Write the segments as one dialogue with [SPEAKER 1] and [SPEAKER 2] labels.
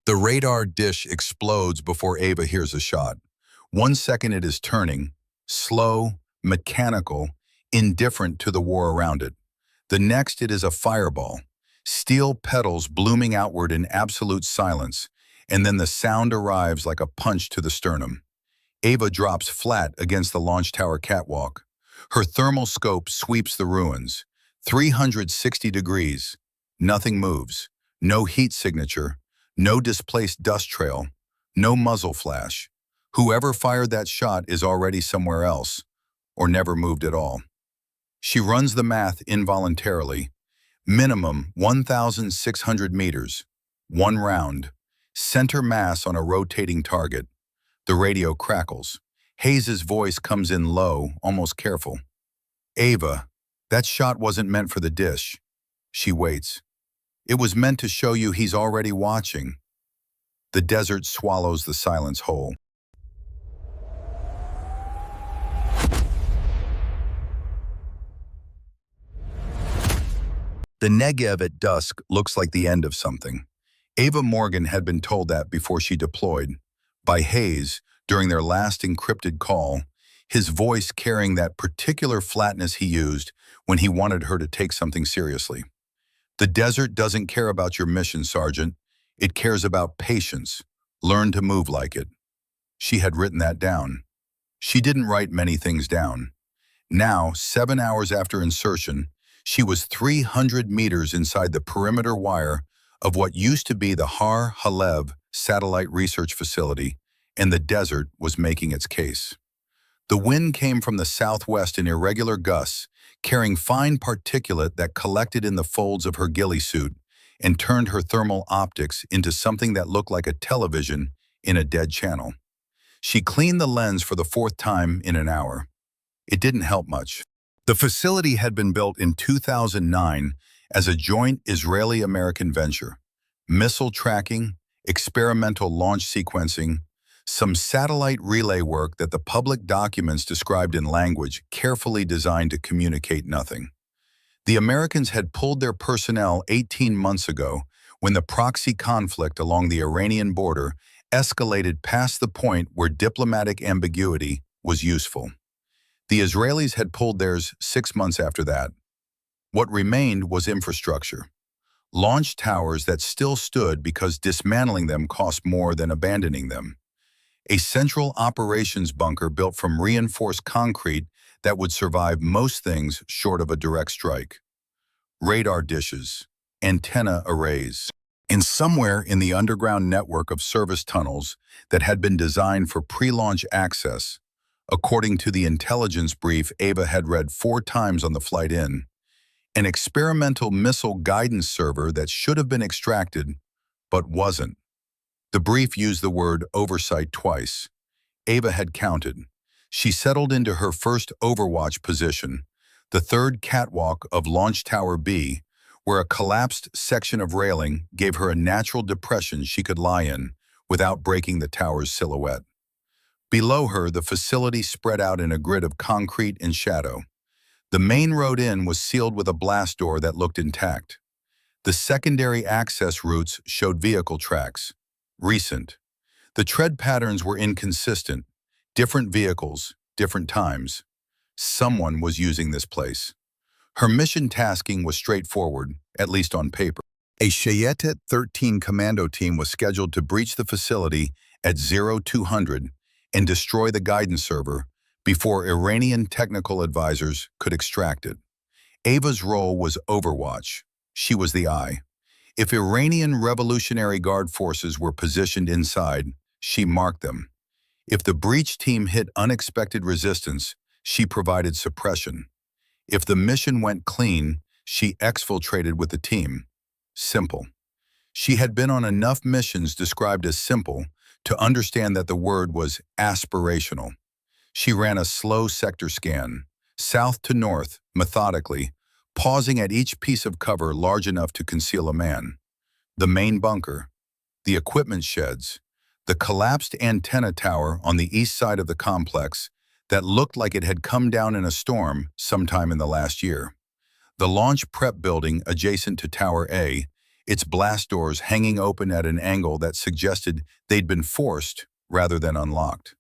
[SPEAKER 1] The radar dish explodes before Ava hears a shot. 1 second it is turning, slow, mechanical, indifferent to the war around it. The next it is a fireball, steel petals blooming outward in absolute silence, and then the sound arrives like a punch to the sternum. Ava drops flat against the launch tower catwalk. Her thermal scope sweeps the ruins. 360 degrees. Nothing moves. No heat signature. No displaced dust trail. No muzzle flash. Whoever fired that shot is already somewhere else, or never moved at all. She runs the math involuntarily. Minimum 1,600 meters. One round. Center mass on a rotating target. The radio crackles. Hayes's voice comes in low, almost careful. Ava, that shot wasn't meant for the dish. She waits. It was meant to show you he's already watching. The desert swallows the silence whole. The Negev at dusk looks like the end of something. Ava Morgan had been told that before she deployed, by Hayes during their last encrypted call, his voice carrying that particular flatness he used when he wanted her to take something seriously. The desert doesn't care about your mission, Sergeant. It cares about patience. Learn to move like it. She had written that down. She didn't write many things down. Now, 7 hours after insertion, she was 300 meters inside the perimeter wire of what used to be the Har Halev satellite research facility, and the desert was making its case. The wind came from the southwest in irregular gusts, carrying fine particulate that collected in the folds of her ghillie suit and turned her thermal optics into something that looked like a television in a dead channel. She cleaned the lens for the 4th time in an hour. It didn't help much. The facility had been built in 2009 as a joint Israeli-American venture. Missile tracking, experimental launch sequencing, some satellite relay work that the public documents described in language carefully designed to communicate nothing. The Americans had pulled their personnel 18 months ago when the proxy conflict along the Iranian border escalated past the point where diplomatic ambiguity was useful. The Israelis had pulled theirs 6 months after that. What remained was infrastructure. Launch towers that still stood because dismantling them cost more than abandoning them. A central operations bunker built from reinforced concrete that would survive most things short of a direct strike. Radar dishes, antenna arrays, and somewhere in the underground network of service tunnels that had been designed for pre-launch access, according to the intelligence brief Ava had read 4 times on the flight in, an experimental missile guidance server that should have been extracted, but wasn't. The brief used the word oversight twice. Ava had counted. She settled into her first overwatch position, the 3rd catwalk of Launch Tower B, where a collapsed section of railing gave her a natural depression she could lie in without breaking the tower's silhouette. Below her, the facility spread out in a grid of concrete and shadow. The main road in was sealed with a blast door that looked intact. The secondary access routes showed vehicle tracks. Recent. The tread patterns were inconsistent. Different vehicles, different times. Someone was using this place. Her mission tasking was straightforward, at least on paper. A Shayetet 13 commando team was scheduled to breach the facility at 0200 and destroy the guidance server before Iranian technical advisors could extract it. Ava's role was overwatch. She was the eye. If Iranian Revolutionary Guard forces were positioned inside, she marked them. If the breach team hit unexpected resistance, she provided suppression. If the mission went clean, she exfiltrated with the team. Simple. She had been on enough missions described as simple to understand that the word was aspirational. She ran a slow sector scan, south to north, methodically, pausing at each piece of cover large enough to conceal a man. The main bunker, the equipment sheds, the collapsed antenna tower on the east side of the complex that looked like it had come down in a storm sometime in the last year. The launch prep building adjacent to Tower A, its blast doors hanging open at an angle that suggested they'd been forced rather than unlocked.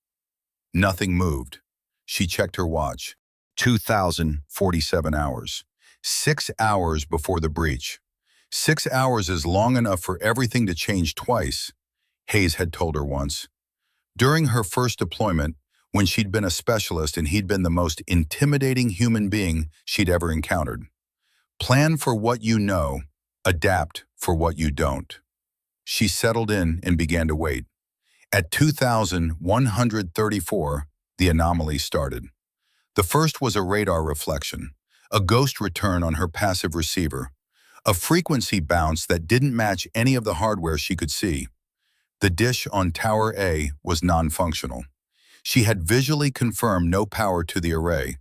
[SPEAKER 1] Nothing moved. She checked her watch. 2,047 hours. 6 hours before the breach. 6 hours is long enough for everything to change twice, Hayes had told her once. During her first deployment, when she'd been a specialist and he'd been the most intimidating human being she'd ever encountered. Plan for what you know, adapt for what you don't. She settled in and began to wait. At 2,134, the anomaly started. The first was a radar reflection, a ghost return on her passive receiver, a frequency bounce that didn't match any of the hardware she could see. The dish on Tower A was non-functional. She had visually confirmed no power to the array,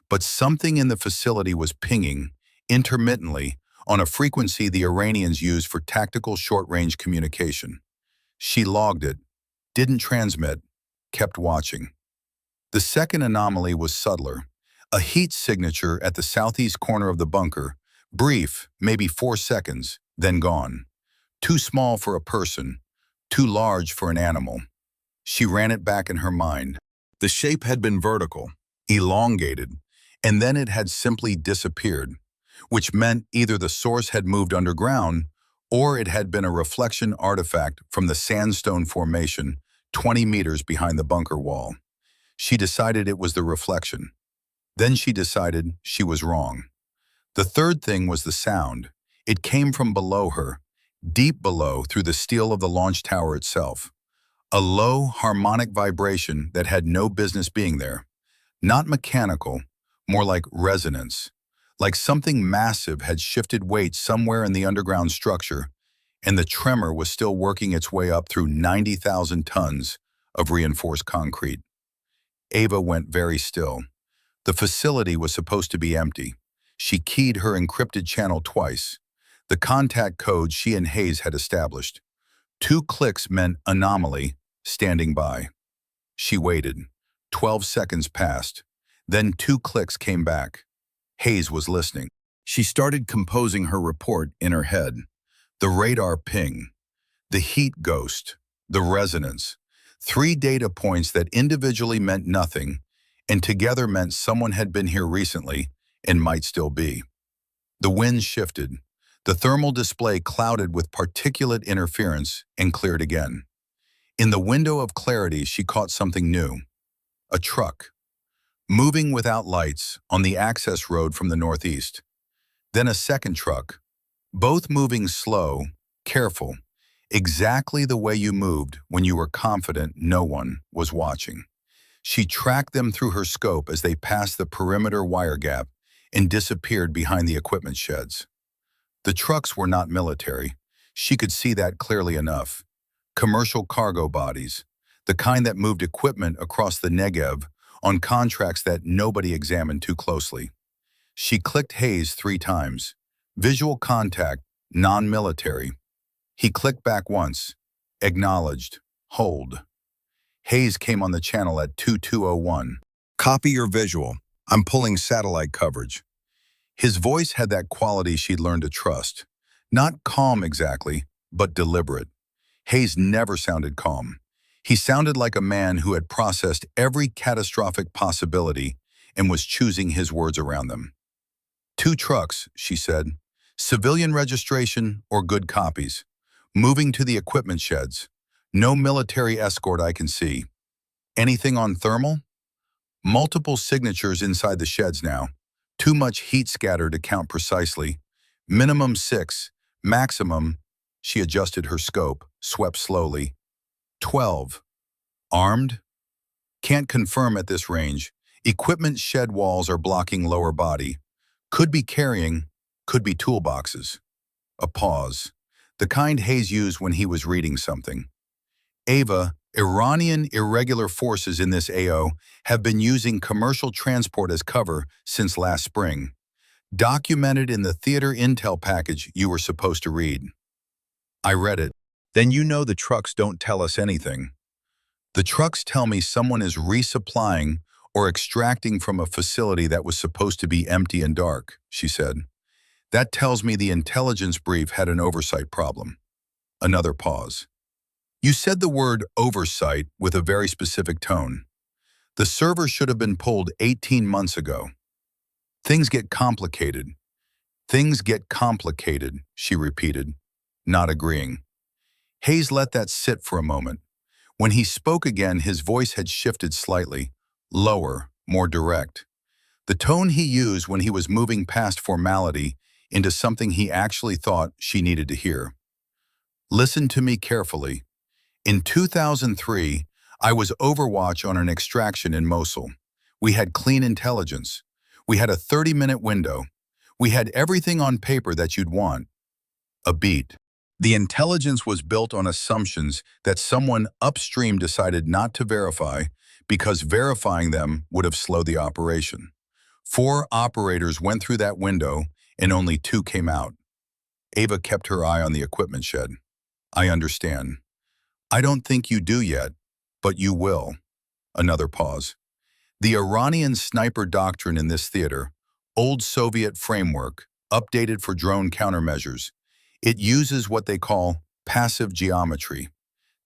[SPEAKER 1] but something in the facility was pinging, intermittently, on a frequency the Iranians use for tactical short-range communication. She logged it, didn't transmit, kept watching. The second anomaly was subtler, a heat signature at the southeast corner of the bunker, brief, maybe 4 seconds, then gone. Too small for a person, too large for an animal. She ran it back in her mind. The shape had been vertical, elongated, and then it had simply disappeared, which meant either the source had moved underground or it had been a reflection artifact from the sandstone formation 20 meters behind the bunker wall. She decided it was the reflection. Then she decided she was wrong. The third thing was the sound. It came from below her, deep below through the steel of the launch tower itself. A low, harmonic vibration that had no business being there. Not mechanical, more like resonance. Like something massive had shifted weight somewhere in the underground structure, and the tremor was still working its way up through 90,000 tons of reinforced concrete. Ava went very still. The facility was supposed to be empty. She keyed her encrypted channel twice, the contact code she and Hayes had established. 2 clicks meant anomaly, standing by. She waited. 12 seconds passed. Then 2 clicks came back. Hayes was listening. She started composing her report in her head. The radar ping, the heat ghost, the resonance. 3 data points that individually meant nothing, and together meant someone had been here recently and might still be. The wind shifted. The thermal display clouded with particulate interference and cleared again. In the window of clarity, she caught something new. A truck, moving without lights on the access road from the northeast. Then a second truck, both moving slow, careful, exactly the way you moved when you were confident no one was watching. She tracked them through her scope as they passed the perimeter wire gap and disappeared behind the equipment sheds. The trucks were not military. She could see that clearly enough. Commercial cargo bodies, the kind that moved equipment across the Negev on contracts that nobody examined too closely. She clicked Hayes 3 times. Visual contact, non-military. He clicked back once. Acknowledged. Hold. Hayes came on the channel at 2201. Copy your visual. I'm pulling satellite coverage. His voice had that quality she'd learned to trust. Not calm exactly, but deliberate. Hayes never sounded calm. He sounded like a man who had processed every catastrophic possibility and was choosing his words around them. 2 trucks, she said. Civilian registration or good copies. Moving to the equipment sheds. No military escort I can see. Anything on thermal? Multiple signatures inside the sheds now. Too much heat scatter to count precisely. Minimum 6, maximum, she adjusted her scope, swept slowly. 12. Armed? Can't confirm at this range. Equipment shed walls are blocking lower body. Could be carrying, could be toolboxes. A pause. The kind Hayes used when he was reading something. Ava, Iranian irregular forces in this AO have been using commercial transport as cover since last spring. Documented in the theater intel package you were supposed to read. I read it. Then you know the trucks don't tell us anything. The trucks tell me someone is resupplying or extracting from a facility that was supposed to be empty and dark, she said. That tells me the intelligence brief had an oversight problem. Another pause. You said the word oversight with a very specific tone. The server should have been pulled 18 months ago. Things get complicated. Things get complicated, she repeated, not agreeing. Hayes let that sit for a moment. When he spoke again, his voice had shifted slightly, lower, more direct. The tone he used when he was moving past formality into something he actually thought she needed to hear. Listen to me carefully. In 2003, I was overwatch on an extraction in Mosul. We had clean intelligence. We had a 30-minute window. We had everything on paper that you'd want. A beat. The intelligence was built on assumptions that someone upstream decided not to verify because verifying them would have slowed the operation. 4 operators went through that window and only 2 came out. Ava kept her eye on the equipment shed. I understand. I don't think you do yet, but you will. Another pause. The Iranian sniper doctrine in this theater, old Soviet framework, updated for drone countermeasures. It uses what they call passive geometry.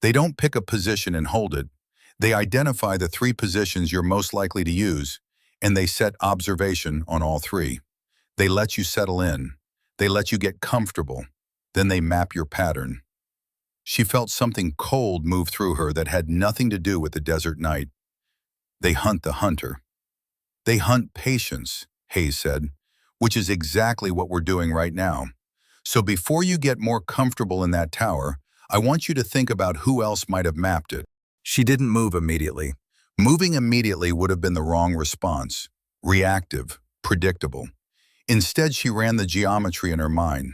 [SPEAKER 1] They don't pick a position and hold it. They identify the 3 positions you're most likely to use, and they set observation on all 3. They let you settle in. They let you get comfortable. Then they map your pattern. She felt something cold move through her that had nothing to do with the desert night. They hunt the hunter. They hunt patience, Hayes said, which is exactly what we're doing right now. So before you get more comfortable in that tower, I want you to think about who else might have mapped it. She didn't move immediately. Moving immediately would have been the wrong response. Reactive, predictable. Instead, she ran the geometry in her mind.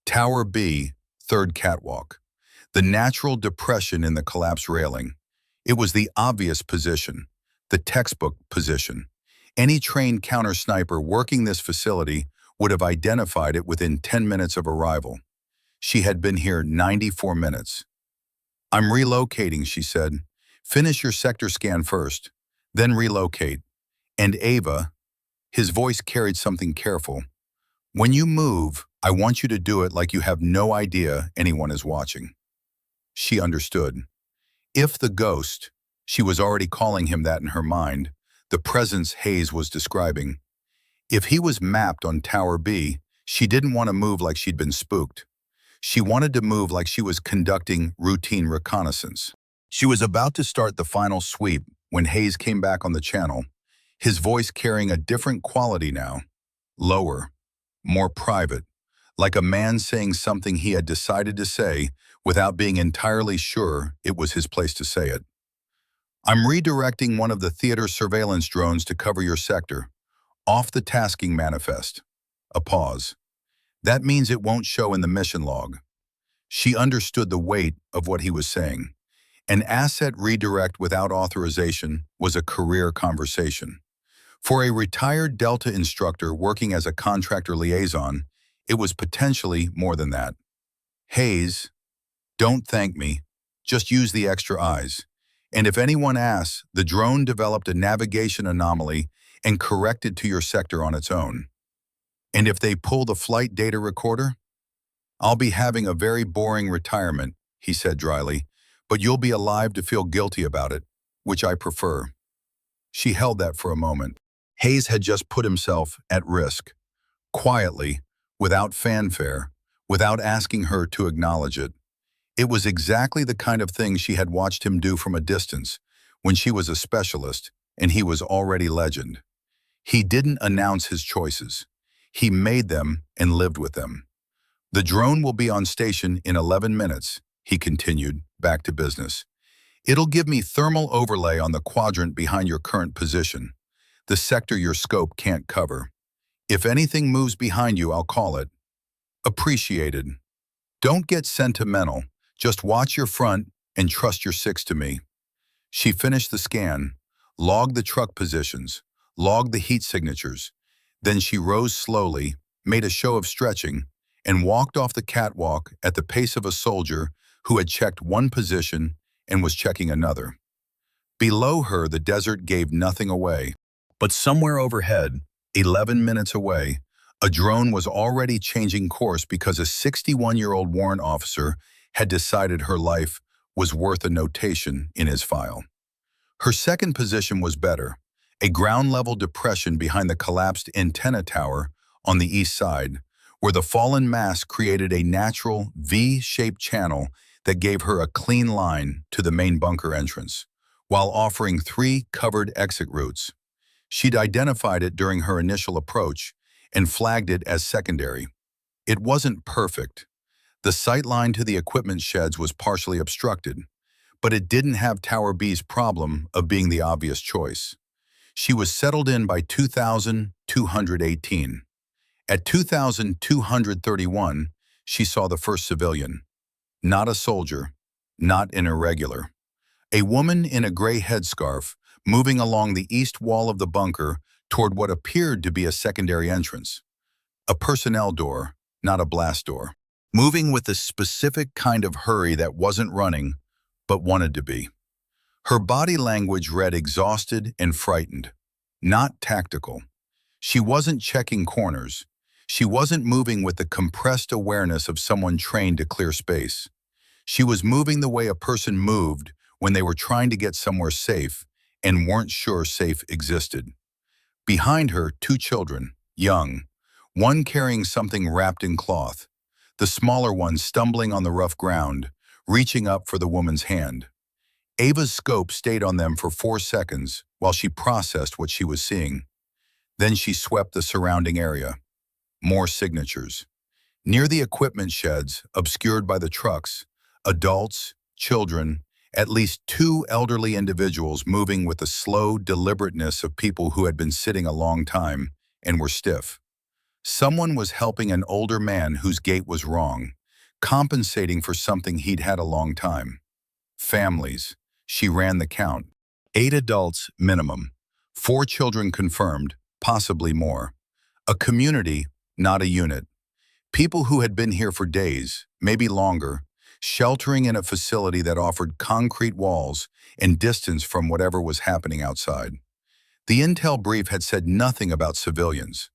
[SPEAKER 1] Tower B, 3rd catwalk. The natural depression in the collapse railing. It was the obvious position, the textbook position. Any trained counter-sniper working this facility would have identified it within 10 minutes of arrival. She had been here 94 minutes. I'm relocating, she said. Finish your sector scan first, then relocate. And Ava, his voice carried something careful. When you move, I want you to do it like you have no idea anyone is watching. She understood. If the ghost, she was already calling him that in her mind, the presence Hayes was describing. If he was mapped on Tower B, she didn't want to move like she'd been spooked. She wanted to move like she was conducting routine reconnaissance. She was about to start the final sweep when Hayes came back on the channel, his voice carrying a different quality now. Lower, more private, like a man saying something he had decided to say without being entirely sure it was his place to say it. I'm redirecting one of the theater surveillance drones to cover your sector. Off the tasking manifest. A pause. That means it won't show in the mission log. She understood the weight of what he was saying. An asset redirect without authorization was a career conversation. For a retired Delta instructor working as a contractor liaison, it was potentially more than that. Hayes, don't thank me. Just use the extra eyes. And if anyone asks, the drone developed a navigation anomaly and corrected to your sector on its own. And if they pull the flight data recorder, I'll be having a very boring retirement, he said dryly, but you'll be alive to feel guilty about it, which I prefer. She held that for a moment. Hayes had just put himself at risk, quietly, without fanfare, without asking her to acknowledge it. It was exactly the kind of thing she had watched him do from a distance, when she was a specialist and he was already legend. He didn't announce his choices. He made them and lived with them. The drone will be on station in 11 minutes, he continued, back to business. It'll give me thermal overlay on the quadrant behind your current position, the sector your scope can't cover. If anything moves behind you, I'll call it. Appreciated. Don't get sentimental. Just watch your front and trust your 6 to me. She finished the scan, logged the truck positions, logged the heat signatures. Then she rose slowly, made a show of stretching, and walked off the catwalk at the pace of a soldier who had checked one position and was checking another. Below her, the desert gave nothing away. But somewhere overhead, 11 minutes away, A drone was already changing course because a 61-year-old warrant officer had decided her life was worth a notation in his file. Her second position was better, a ground-level depression behind the collapsed antenna tower on the east side, where the fallen mast created a natural V-shaped channel that gave her a clean line to the main bunker entrance, while offering 3 covered exit routes. She'd identified it during her initial approach and flagged it as secondary. It wasn't perfect. The sight line to the equipment sheds was partially obstructed, but it didn't have Tower B's problem of being the obvious choice. She was settled in by 2,218. At 2,231, she saw the first civilian. Not a soldier, not an irregular. A woman in a gray headscarf moving along the east wall of the bunker toward what appeared to be a secondary entrance. A personnel door, not a blast door. Moving with a specific kind of hurry that wasn't running, but wanted to be. Her body language read exhausted and frightened, not tactical. She wasn't checking corners. She wasn't moving with the compressed awareness of someone trained to clear space. She was moving the way a person moved when they were trying to get somewhere safe and weren't sure safe existed. Behind her, 2 children, young, one carrying something wrapped in cloth, the smaller one stumbling on the rough ground, reaching up for the woman's hand. Ava's scope stayed on them for 4 seconds while she processed what she was seeing. Then she swept the surrounding area. More signatures. Near the equipment sheds, obscured by the trucks, adults, children, at least 2 elderly individuals moving with the slow deliberateness of people who had been sitting a long time and were stiff. Someone was helping an older man whose gait was wrong, compensating for something he'd had a long time. Families. She ran the count. 8 adults minimum. 4 children confirmed, possibly more. A community, not a unit. People who had been here for days, maybe longer, sheltering in a facility that offered concrete walls and distance from whatever was happening outside. The intel brief had said nothing about civilians.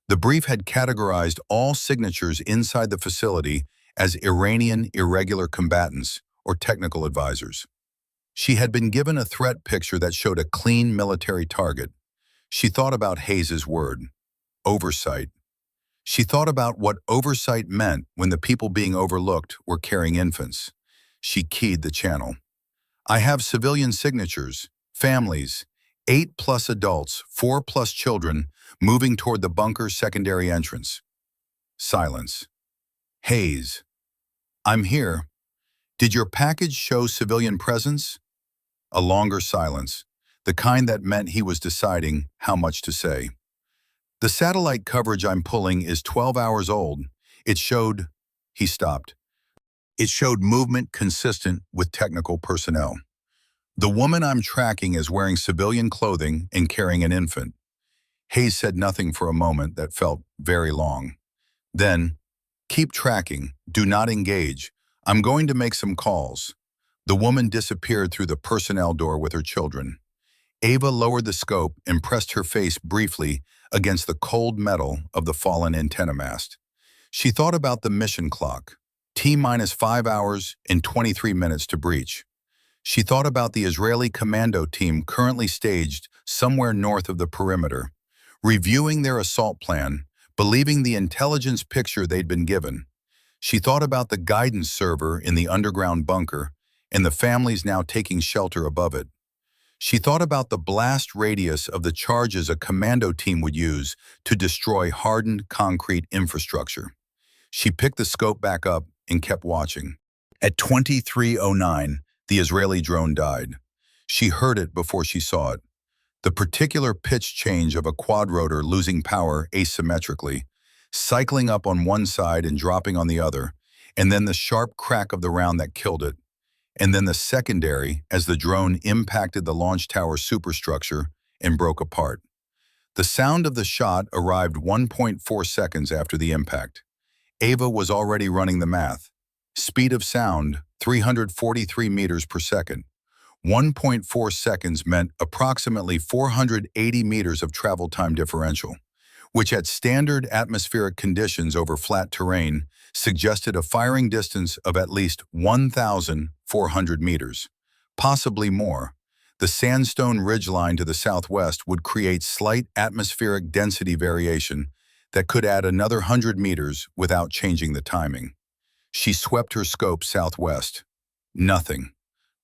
[SPEAKER 1] The brief had categorized all signatures inside the facility as Iranian irregular combatants or technical advisors. She had been given a threat picture that showed a clean military target. She thought about Hayes's word, oversight. She thought about what oversight meant when the people being overlooked were carrying infants. She keyed the channel. I have civilian signatures, families, 8+ adults, 4+ children, moving toward the bunker's secondary entrance. Silence. Hayes. I'm here. Did your package show civilian presence? A longer silence, the kind that meant he was deciding how much to say. The satellite coverage I'm pulling is 12 hours old. It showed, he stopped. It showed movement consistent with technical personnel. The woman I'm tracking is wearing civilian clothing and carrying an infant. Hayes said nothing for a moment that felt very long. Then, keep tracking, do not engage. I'm going to make some calls. The woman disappeared through the personnel door with her children. Ava lowered the scope and pressed her face briefly against the cold metal of the fallen antenna mast. She thought about the mission clock, T-5 hours and 23 minutes to breach. She thought about the Israeli commando team currently staged somewhere north of the perimeter, reviewing their assault plan, believing the intelligence picture they'd been given. She thought about the guidance server in the underground bunker and the families now taking shelter above it. She thought about the blast radius of the charges a commando team would use to destroy hardened concrete infrastructure. She picked the scope back up and kept watching. At 23:09, the Israeli drone died. She heard it before she saw it. The particular pitch change of a quadrotor losing power asymmetrically, cycling up on one side and dropping on the other, and then the sharp crack of the round that killed it. And then the secondary as the drone impacted the launch tower superstructure and broke apart. The sound of the shot arrived 1.4 seconds after the impact. Ava was already running the math. Speed of sound, 343 meters per second. 1.4 seconds meant approximately 480 meters of travel time differential, which at standard atmospheric conditions over flat terrain suggested a firing distance of at least 1,400 meters, possibly more. The sandstone ridgeline to the southwest would create slight atmospheric density variation that could add another 100 meters without changing the timing. She swept her scope southwest. Nothing.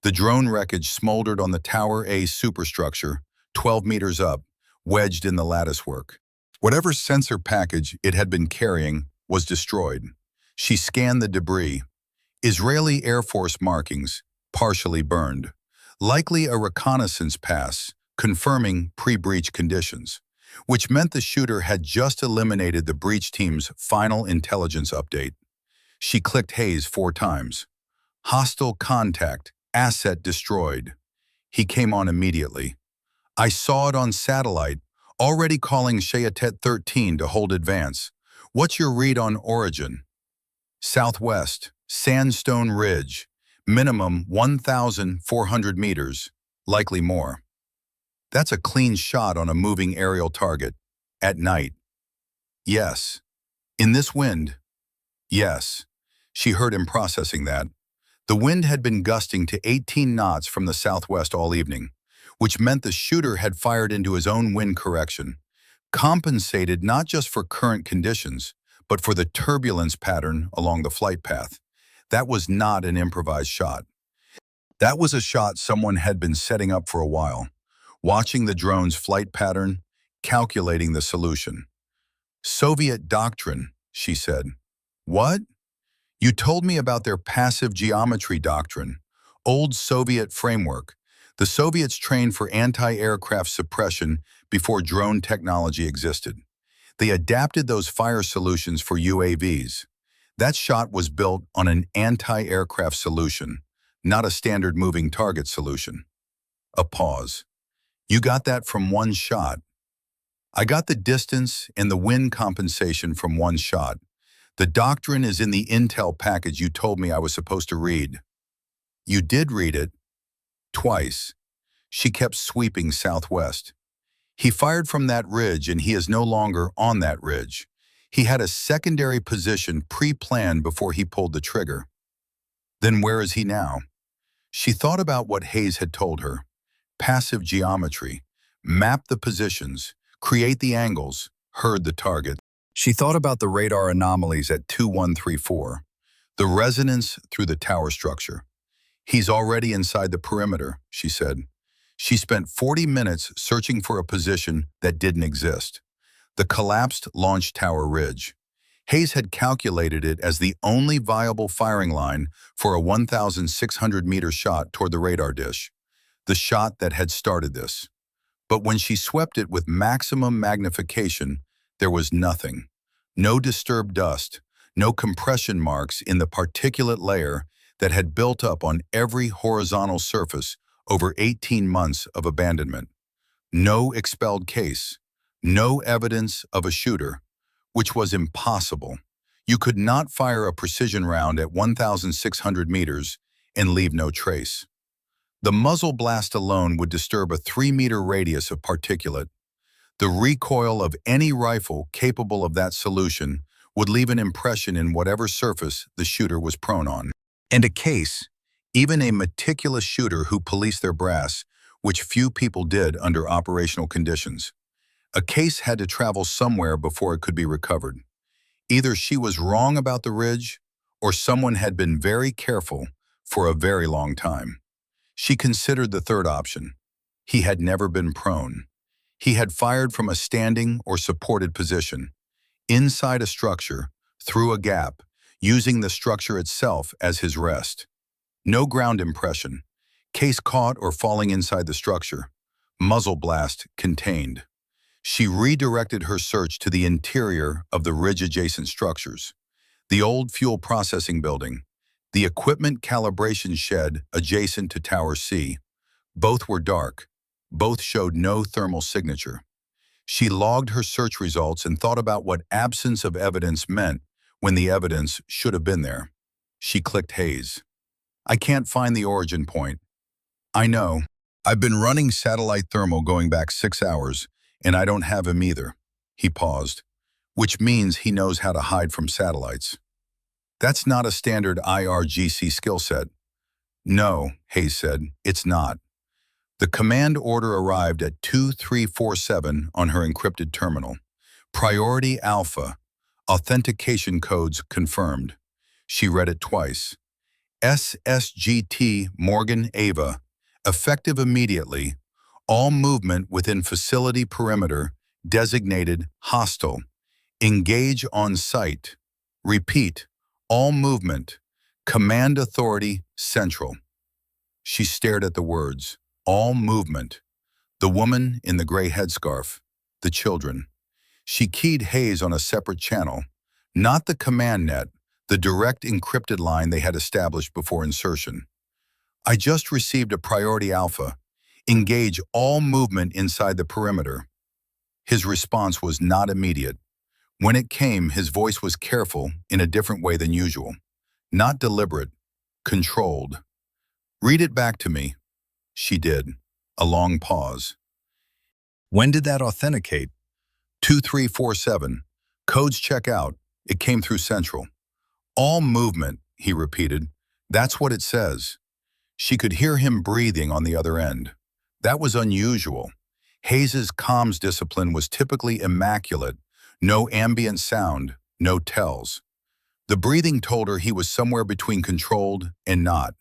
[SPEAKER 1] The drone wreckage smoldered on the Tower A superstructure, 12 meters up, wedged in the latticework. Whatever sensor package it had been carrying was destroyed. She scanned the debris. Israeli Air Force markings, partially burned. Likely a reconnaissance pass, confirming pre-breach conditions, which meant the shooter had just eliminated the breach team's final intelligence update. She clicked Hayes 4 times. Hostile contact, asset destroyed. He came on immediately. I saw it on satellite, already calling Shayatet 13 to hold advance. What's your read on origin? Southwest, Sandstone Ridge, minimum 1,400 meters, likely more. That's a clean shot on a moving aerial target. At night. Yes. In this wind? Yes. She heard him processing that. The wind had been gusting to 18 knots from the southwest all evening, which meant the shooter had fired into his own wind correction, compensated not just for current conditions, but for the turbulence pattern along the flight path. That was not an improvised shot. That was a shot someone had been setting up for a while, watching the drone's flight pattern, calculating the solution. Soviet doctrine, she said. What? You told me about their passive geometry doctrine, old Soviet framework. The Soviets trained for anti-aircraft suppression before drone technology existed. They adapted those fire solutions for UAVs. That shot was built on an anti-aircraft solution, not a standard moving target solution. A pause. You got that from one shot. I got the distance and the wind compensation from one shot. The doctrine is in the intel package you told me I was supposed to read. You did read it. Twice. She kept sweeping southwest. He fired from that ridge and he is no longer on that ridge. He had a secondary position pre-planned before he pulled the trigger. Then where is he now? She thought about what Hayes had told her. Passive geometry. Map the positions, create the angles, herd the target. She thought about the radar anomalies at 2134, the resonance through the tower structure. He's already inside the perimeter, she said. She spent 40 minutes searching for a position that didn't exist. The collapsed launch tower ridge. Hayes had calculated it as the only viable firing line for a 1,600-meter shot toward the radar dish, the shot that had started this. But when she swept it with maximum magnification, there was nothing. No disturbed dust, no compression marks in the particulate layer that had built up on every horizontal surface over 18 months of abandonment. No expelled case. No evidence of a shooter, which was impossible. You could not fire a precision round at 1,600 meters and leave no trace. The muzzle blast alone would disturb a 3-meter radius of particulate. The recoil of any rifle capable of that solution would leave an impression in whatever surface the shooter was prone on. And a case, even a meticulous shooter who policed their brass, which few people did under operational conditions. A case had to travel somewhere before it could be recovered. Either she was wrong about the ridge, or someone had been very careful for a very long time. She considered the third option. He had never been prone. He had fired from a standing or supported position, inside a structure, through a gap, using the structure itself as his rest. No ground impression. Case caught or falling inside the structure. Muzzle blast contained. She redirected her search to the interior of the ridge-adjacent structures. The old fuel processing building, the equipment calibration shed adjacent to Tower C. Both were dark. Both showed no thermal signature. She logged her search results and thought about what absence of evidence meant when the evidence should have been there. She clicked Hayes. I can't find the origin point. I know. I've been running satellite thermal going back 6 hours, and I don't have him either. He paused, which means he knows how to hide from satellites. That's not a standard IRGC skill set. No, Hayes said, it's not. The command order arrived at 2347 on her encrypted terminal. Priority Alpha. Authentication codes confirmed. She read it twice. SSGT Morgan Ava. Effective immediately. All movement within facility perimeter designated hostile. Engage on site. Repeat. All movement. Command Authority Central. She stared at the words. All movement. The woman in the gray headscarf. The children. She keyed Hayes on a separate channel. Not the command net, the direct encrypted line they had established before insertion. I just received a priority alpha. Engage all movement inside the perimeter. His response was not immediate. When it came, his voice was careful in a different way than usual. Not deliberate, controlled. Read it back to me. She did. A long pause. When did that authenticate? 2347. Codes check out. It came through Central. All movement, he repeated. That's what it says. She could hear him breathing on the other end. That was unusual. Hayes's comms discipline was typically immaculate. No ambient sound, no tells. The breathing told her he was somewhere between controlled and not.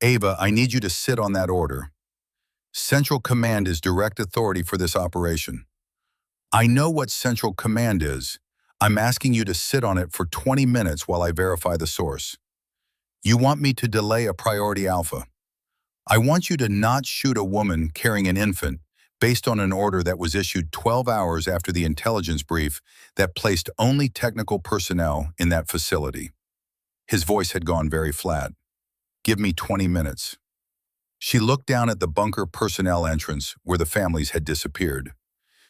[SPEAKER 1] Ava, I need you to sit on that order. Central Command is direct authority for this operation. I know what Central Command is. I'm asking you to sit on it for 20 minutes while I verify the source. You want me to delay a priority alpha. I want you to not shoot a woman carrying an infant based on an order that was issued 12 hours after the intelligence brief that placed only technical personnel in that facility. His voice had gone very flat. Give me 20 minutes. She looked down at the bunker personnel entrance where the families had disappeared.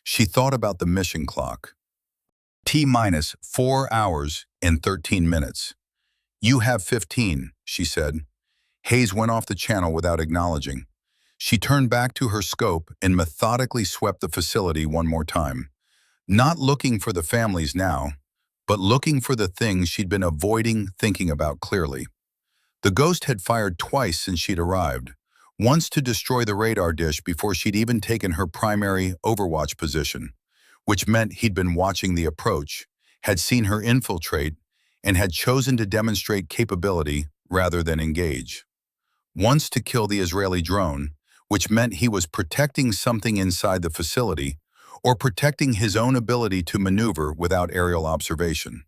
[SPEAKER 1] She thought about the mission clock. T-minus 4 hours and 13 minutes. You have 15, she said. Hayes went off the channel without acknowledging. She turned back to her scope and methodically swept the facility one more time. Not looking for the families now, but looking for the things she'd been avoiding thinking about clearly. The ghost had fired twice since she'd arrived, once to destroy the radar dish before she'd even taken her primary overwatch position, which meant he'd been watching the approach, had seen her infiltrate, and had chosen to demonstrate capability rather than engage. Once to kill the Israeli drone, which meant he was protecting something inside the facility or protecting his own ability to maneuver without aerial observation.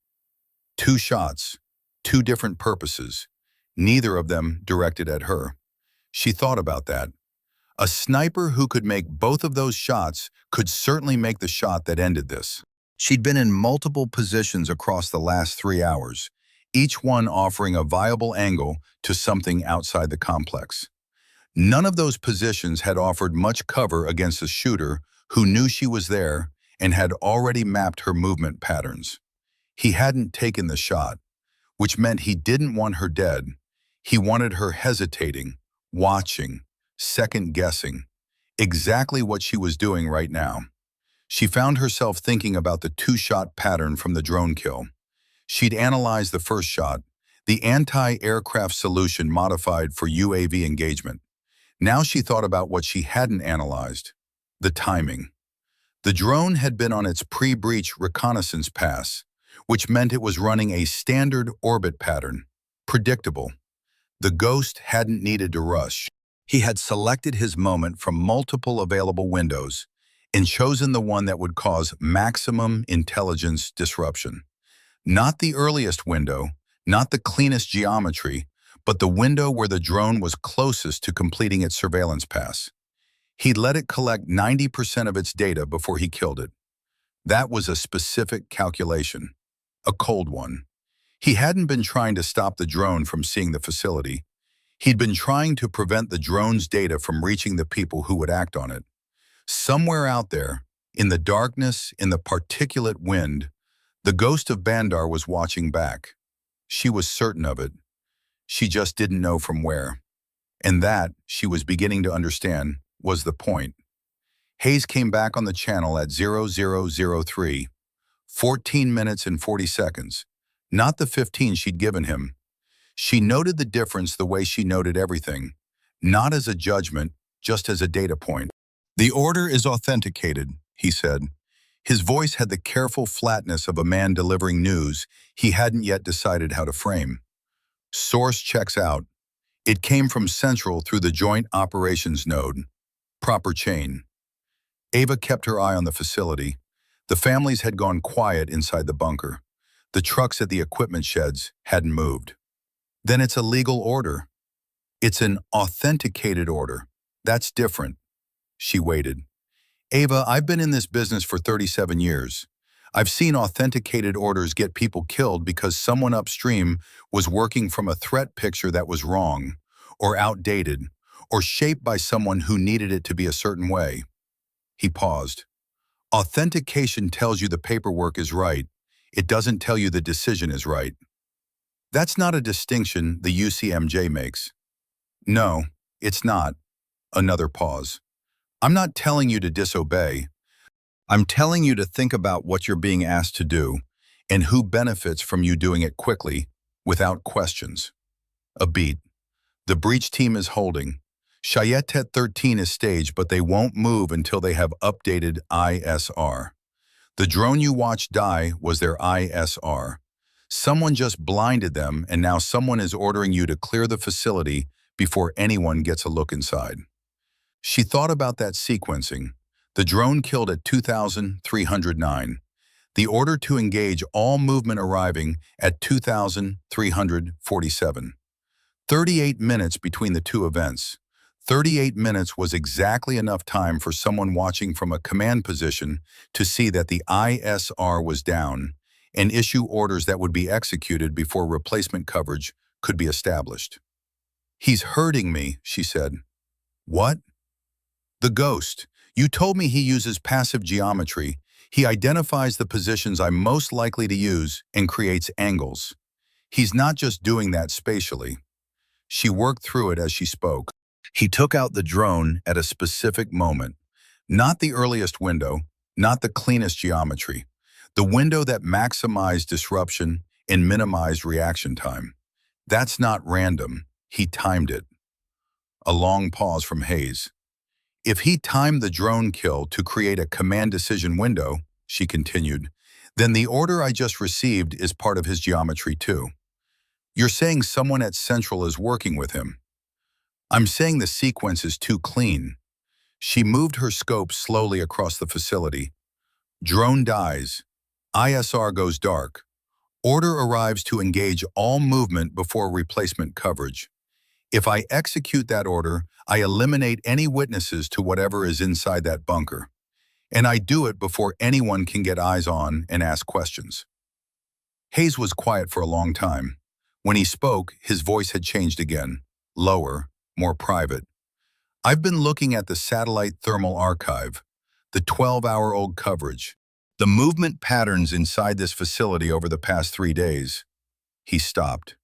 [SPEAKER 1] 2 shots, 2 different purposes, neither of them directed at her. She thought about that. A sniper who could make both of those shots could certainly make the shot that ended this. She'd been in multiple positions across the last 3 hours, each one offering a viable angle to something outside the complex. None of those positions had offered much cover against a shooter who knew she was there and had already mapped her movement patterns. He hadn't taken the shot, which meant he didn't want her dead. He wanted her hesitating, watching, second-guessing, exactly what she was doing right now. She found herself thinking about the 2-shot pattern from the drone kill. She'd analyzed the first shot, the anti-aircraft solution modified for UAV engagement. Now she thought about what she hadn't analyzed, the timing. The drone had been on its pre-breach reconnaissance pass, which meant it was running a standard orbit pattern, predictable. The ghost hadn't needed to rush. He had selected his moment from multiple available windows and chosen the one that would cause maximum intelligence disruption. Not the earliest window, not the cleanest geometry, but the window where the drone was closest to completing its surveillance pass. He'd let it collect 90% of its data before he killed it. That was a specific calculation, a cold one. He hadn't been trying to stop the drone from seeing the facility. He'd been trying to prevent the drone's data from reaching the people who would act on it. Somewhere out there, in the darkness, in the particulate wind, the ghost of Bandar was watching back. She was certain of it. She just didn't know from where. And that, she was beginning to understand, was the point. Hayes came back on the channel at 0003, 14 minutes and 40 seconds, not the 15 she'd given him. She noted the difference the way she noted everything, not as a judgment, just as a data point. "The order is authenticated," he said. His voice had the careful flatness of a man delivering news he hadn't yet decided how to frame. "Source checks out. It came from Central through the Joint Operations Node. Proper chain." Ava kept her eye on the facility. The families had gone quiet inside the bunker. The trucks at the equipment sheds hadn't moved. "Then it's a legal order." "It's an authenticated order. That's different." She waited. "Ava, I've been in this business for 37 years. I've seen authenticated orders get people killed because someone upstream was working from a threat picture that was wrong, or outdated, or shaped by someone who needed it to be a certain way." He paused. "Authentication tells you the paperwork is right. It doesn't tell you the decision is right." "That's not a distinction the UCMJ makes." "No, it's not." Another pause. "I'm not telling you to disobey. I'm telling you to think about what you're being asked to do and who benefits from you doing it quickly, without questions." A beat. "The breach team is holding. Chayetet 13 is staged, but they won't move until they have updated ISR. The drone you watched die was their ISR. Someone just blinded them, and now someone is ordering you to clear the facility before anyone gets a look inside." She thought about that sequencing. The drone killed at 2,309. The order to engage all movement arriving at 2,347. 38 minutes between the two events. 38 minutes was exactly enough time for someone watching from a command position to see that the ISR was down and issue orders that would be executed before replacement coverage could be established. "He's hurting me," she said. "What?" "The ghost. You told me he uses passive geometry. He identifies the positions I'm most likely to use and creates angles. He's not just doing that spatially." She worked through it as she spoke. "He took out the drone at a specific moment. Not the earliest window, not the cleanest geometry. The window that maximized disruption and minimized reaction time. That's not random. He timed it." A long pause from Hayes. "If he timed the drone kill to create a command decision window," she continued, "then the order I just received is part of his geometry too. You're saying someone at Central is working with him." "I'm saying the sequence is too clean." She moved her scope slowly across the facility. "Drone dies. ISR goes dark. Order arrives to engage all movement before replacement coverage. If I execute that order, I eliminate any witnesses to whatever is inside that bunker. And I do it before anyone can get eyes on and ask questions." Hayes was quiet for a long time. When he spoke, his voice had changed again, lower, more private. "I've been looking at the satellite thermal archive, the 12-hour-old coverage, the movement patterns inside this facility over the past 3 days." He stopped.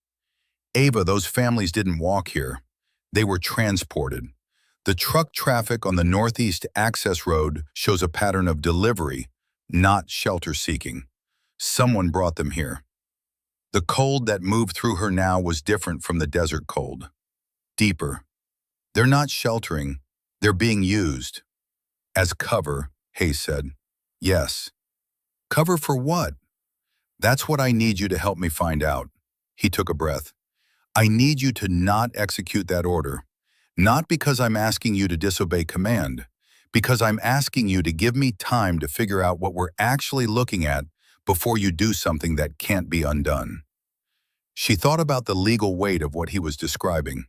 [SPEAKER 1] "Ava, those families didn't walk here. They were transported. The truck traffic on the Northeast Access Road shows a pattern of delivery, not shelter seeking. Someone brought them here." The cold that moved through her now was different from the desert cold. Deeper. "They're not sheltering. They're being used." "As cover," Hayes said. "Yes." "Cover for what?" "That's what I need you to help me find out." He took a breath. "I need you to not execute that order. Not because I'm asking you to disobey command, because I'm asking you to give me time to figure out what we're actually looking at before you do something that can't be undone." She thought about the legal weight of what he was describing.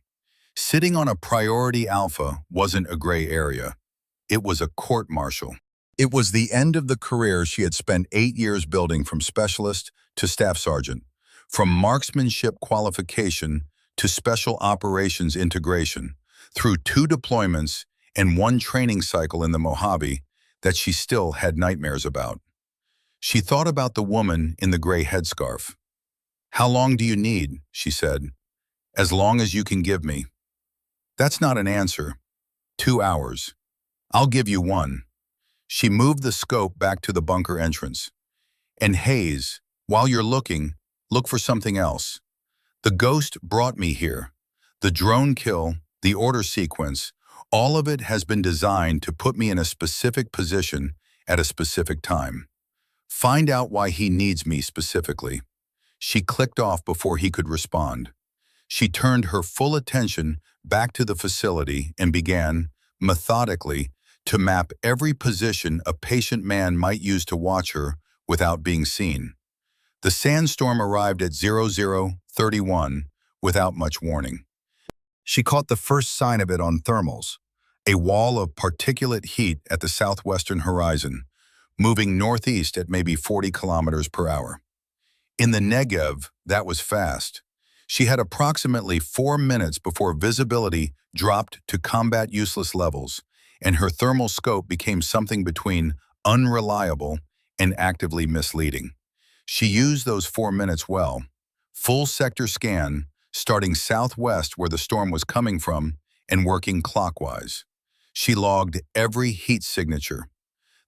[SPEAKER 1] Sitting on a priority alpha wasn't a gray area. It was a court-martial. It was the end of the career she had spent 8 years building, from specialist to staff sergeant, from marksmanship qualification to special operations integration, through 2 deployments and 1 training cycle in the Mojave that she still had nightmares about. She thought about the woman in the gray headscarf. "How long do you need?" she said. "As long as you can give me." "That's not an answer." 2 hours. "I'll give you 1. She moved the scope back to the bunker entrance. And Hayes, while you're looking, look for something else. The ghost brought me here. The drone kill, the order sequence, all of it has been designed to put me in a specific position at a specific time. Find out why he needs me specifically. She clicked off before he could respond. She turned her full attention back to the facility and began, methodically, to map every position a patient man might use to watch her without being seen. The sandstorm arrived at 0031 without much warning. She caught the first sign of it on thermals, a wall of particulate heat at the southwestern horizon, moving northeast at maybe 40 kilometers per hour. In the Negev, that was fast. She had approximately 4 minutes before visibility dropped to combat useless levels, and her thermal scope became something between unreliable and actively misleading. She used those 4 minutes well. Full sector scan, starting southwest where the storm was coming from and working clockwise. She logged every heat signature.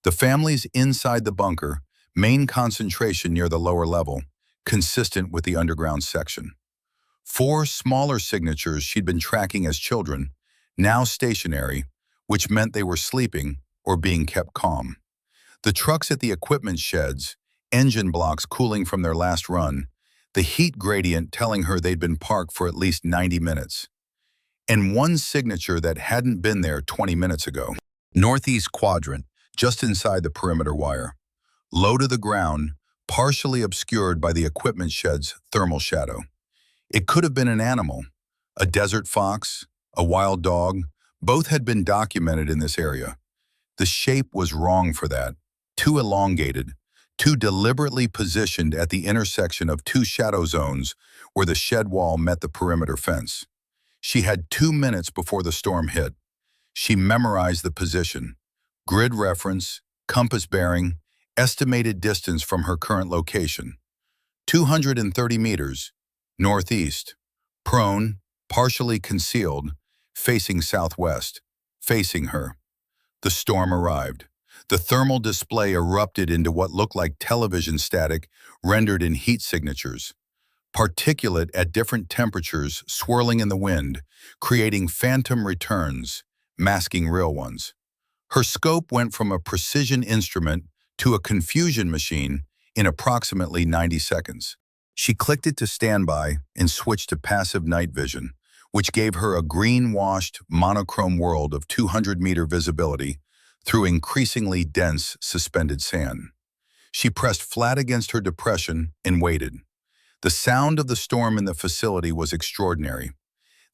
[SPEAKER 1] The families inside the bunker, main concentration near the lower level, consistent with the underground section. 4 smaller signatures she'd been tracking as children, now stationary, which meant they were sleeping or being kept calm. The trucks at the equipment sheds, engine blocks cooling from their last run, the heat gradient telling her they'd been parked for at least 90 minutes. And one signature that hadn't been there 20 minutes ago. Northeast quadrant, just inside the perimeter wire. Low to the ground, partially obscured by the equipment shed's thermal shadow. It could have been an animal, a desert fox, a wild dog. Both had been documented in this area. The shape was wrong for that, too elongated, too deliberately positioned at the intersection of 2 shadow zones where the shed wall met the perimeter fence. She had 2 minutes before the storm hit. She memorized the position, grid reference, compass bearing, estimated distance from her current location. 230 meters, northeast, prone, partially concealed, facing southwest, facing her. The storm arrived. The thermal display erupted into what looked like television static rendered in heat signatures. Particulate at different temperatures swirling in the wind, creating phantom returns, masking real ones. Her scope went from a precision instrument to a confusion machine in approximately 90 seconds. She clicked it to standby and switched to passive night vision, which gave her a green-washed, monochrome world of 200-meter visibility through increasingly dense, suspended sand. She pressed flat against her depression and waited. The sound of the storm in the facility was extraordinary.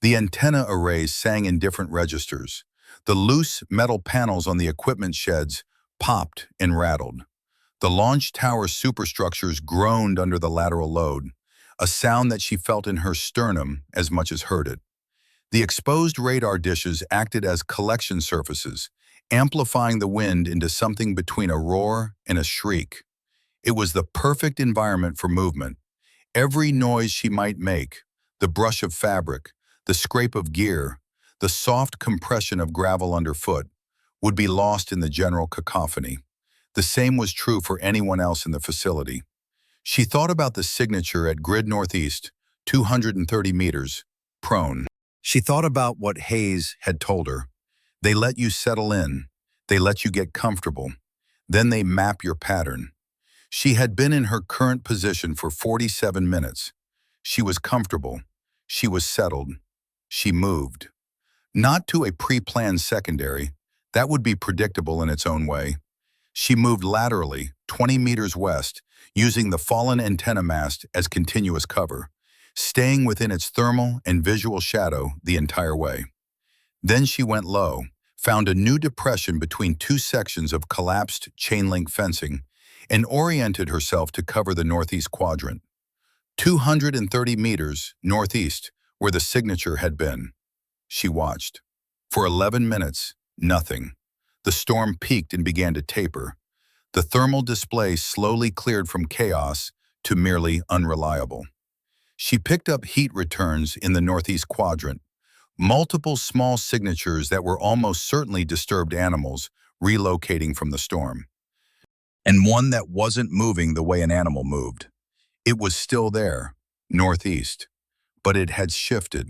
[SPEAKER 1] The antenna arrays sang in different registers. The loose metal panels on the equipment sheds popped and rattled. The launch tower superstructures groaned under the lateral load, a sound that she felt in her sternum as much as heard it. The exposed radar dishes acted as collection surfaces, amplifying the wind into something between a roar and a shriek. It was the perfect environment for movement. Every noise she might make, the brush of fabric, the scrape of gear, the soft compression of gravel underfoot, would be lost in the general cacophony. The same was true for anyone else in the facility. She thought about the signature at grid northeast, 230 meters, prone. She thought about what Hayes had told her. They let you settle in. They let you get comfortable. Then they map your pattern. She had been in her current position for 47 minutes. She was comfortable. She was settled. She moved. Not to a pre-planned secondary. That would be predictable in its own way. She moved laterally, 20 meters west, using the fallen antenna mast as continuous cover, staying within its thermal and visual shadow the entire way. Then she went low, found a new depression between 2 sections of collapsed chain-link fencing, and oriented herself to cover the northeast quadrant. 230 meters northeast, where the signature had been. She watched. For 11 minutes, nothing. The storm peaked and began to taper. The thermal display slowly cleared from chaos to merely unreliable. She picked up heat returns in the northeast quadrant, multiple small signatures that were almost certainly disturbed animals, relocating from the storm. And one that wasn't moving the way an animal moved. It was still there, northeast, but it had shifted,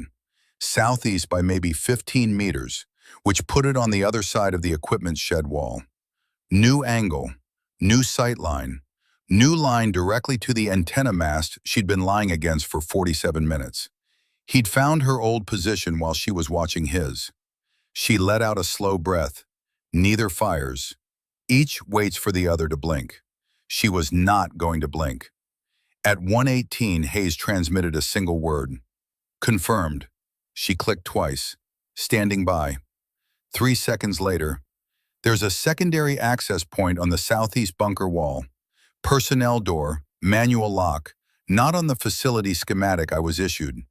[SPEAKER 1] southeast by maybe 15 meters, which put it on the other side of the equipment shed wall. New angle, new sight line, new line directly to the antenna mast she'd been lying against for 47 minutes. He'd found her old position while she was watching his. She let out a slow breath. Neither fires. Each waits for the other to blink. She was not going to blink. At 1:18, Hayes transmitted a single word. Confirmed. She clicked twice. Standing by. 3 seconds later, there's a secondary access point on the southeast bunker wall. Personnel door, manual lock, not on the facility schematic I was issued.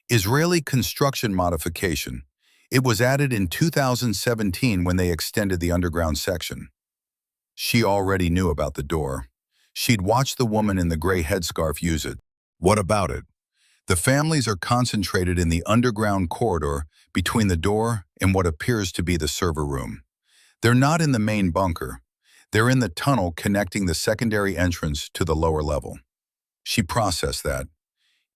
[SPEAKER 1] Israeli construction modification. It was added in 2017 when they extended the underground section. She already knew about the door. She'd watched the woman in the gray headscarf use it. What about it? The families are concentrated in the underground corridor between the door and what appears to be the server room. They're not in the main bunker. They're in the tunnel connecting the secondary entrance to the lower level. She processed that.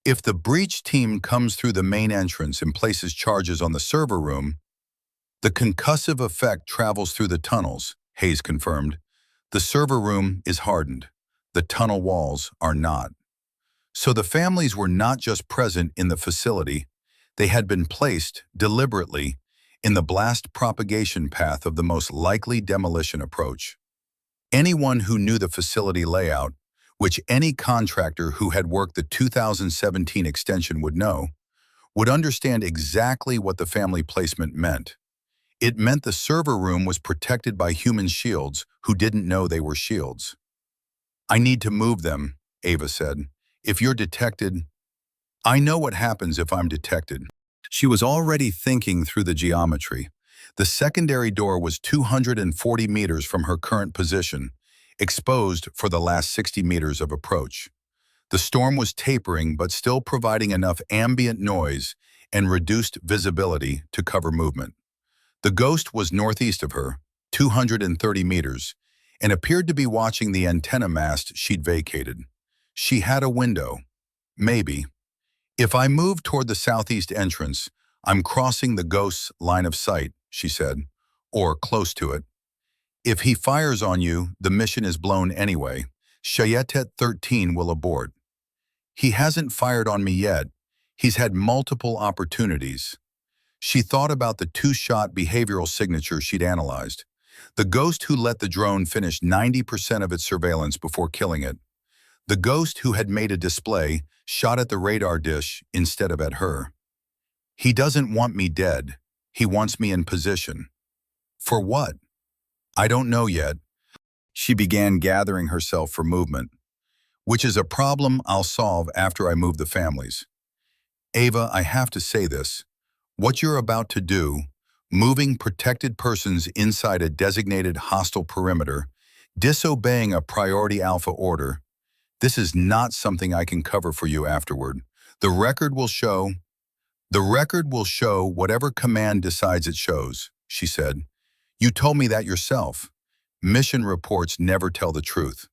[SPEAKER 1] If the breach team comes through the main entrance and places charges on the server room, the concussive effect travels through the tunnels, Hayes confirmed. The server room is hardened. The tunnel walls are not. So the families were not just present in the facility, they had been placed, deliberately, in the blast propagation path of the most likely demolition approach. Anyone who knew the facility layout, which any contractor who had worked the 2017 extension would know, would understand exactly what the family placement meant. It meant the server room was protected by human shields who didn't know they were shields. I need to move them, Ava said. If you're detected, I know what happens if I'm detected. She was already thinking through the geometry. The secondary door was 240 meters from her current position, exposed for the last 60 meters of approach. The storm was tapering but still providing enough ambient noise and reduced visibility to cover movement. The ghost was northeast of her, 230 meters, and appeared to be watching the antenna mast she'd vacated. She had a window. Maybe. If I move toward the southeast entrance, I'm crossing the ghost's line of sight, she said, or close to it. If he fires on you, the mission is blown anyway. Shayetet 13 will abort. He hasn't fired on me yet. He's had multiple opportunities. She thought about the two-shot behavioral signature she'd analyzed. The ghost who let the drone finish 90% of its surveillance before killing it. The ghost who had made a display shot at the radar dish instead of at her. He doesn't want me dead. He wants me in position. For what? I don't know yet. She began gathering herself for movement, which is a problem I'll solve after I move the families. Ava, I have to say this. What you're about to do, moving protected persons inside a designated hostile perimeter, disobeying a priority alpha order, this is not something I can cover for you afterward. The record will show whatever command decides it shows, she said. You told me that yourself. Mission reports never tell the truth.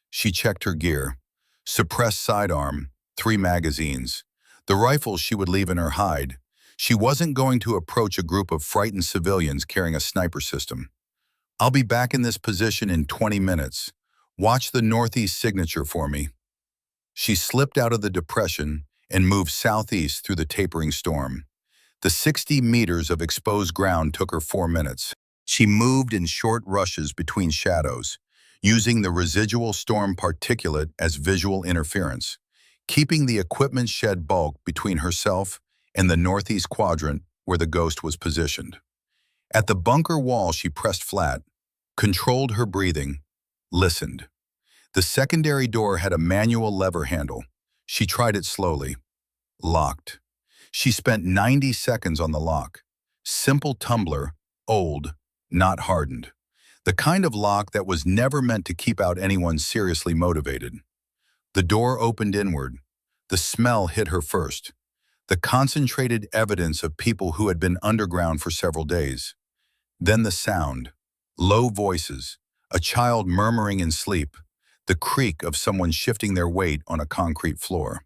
[SPEAKER 1] She checked her gear. Suppressed sidearm, 3 magazines. The rifle she would leave in her hide. She wasn't going to approach a group of frightened civilians carrying a sniper system. I'll be back in this position in 20 minutes. Watch the northeast signature for me. She slipped out of the depression and moved southeast through the tapering storm. The 60 meters of exposed ground took her 4 minutes. She moved in short rushes between shadows, using the residual storm particulate as visual interference, keeping the equipment shed bulk between herself and the northeast quadrant where the ghost was positioned. At the bunker wall, she pressed flat, controlled her breathing, listened. The secondary door had a manual lever handle. She tried it slowly. Locked. She spent 90 seconds on the lock. Simple tumbler, old, not hardened. The kind of lock that was never meant to keep out anyone seriously motivated. The door opened inward. The smell hit her first. The concentrated evidence of people who had been underground for several days. Then the sound. Low voices, a child murmuring in sleep, the creak of someone shifting their weight on a concrete floor.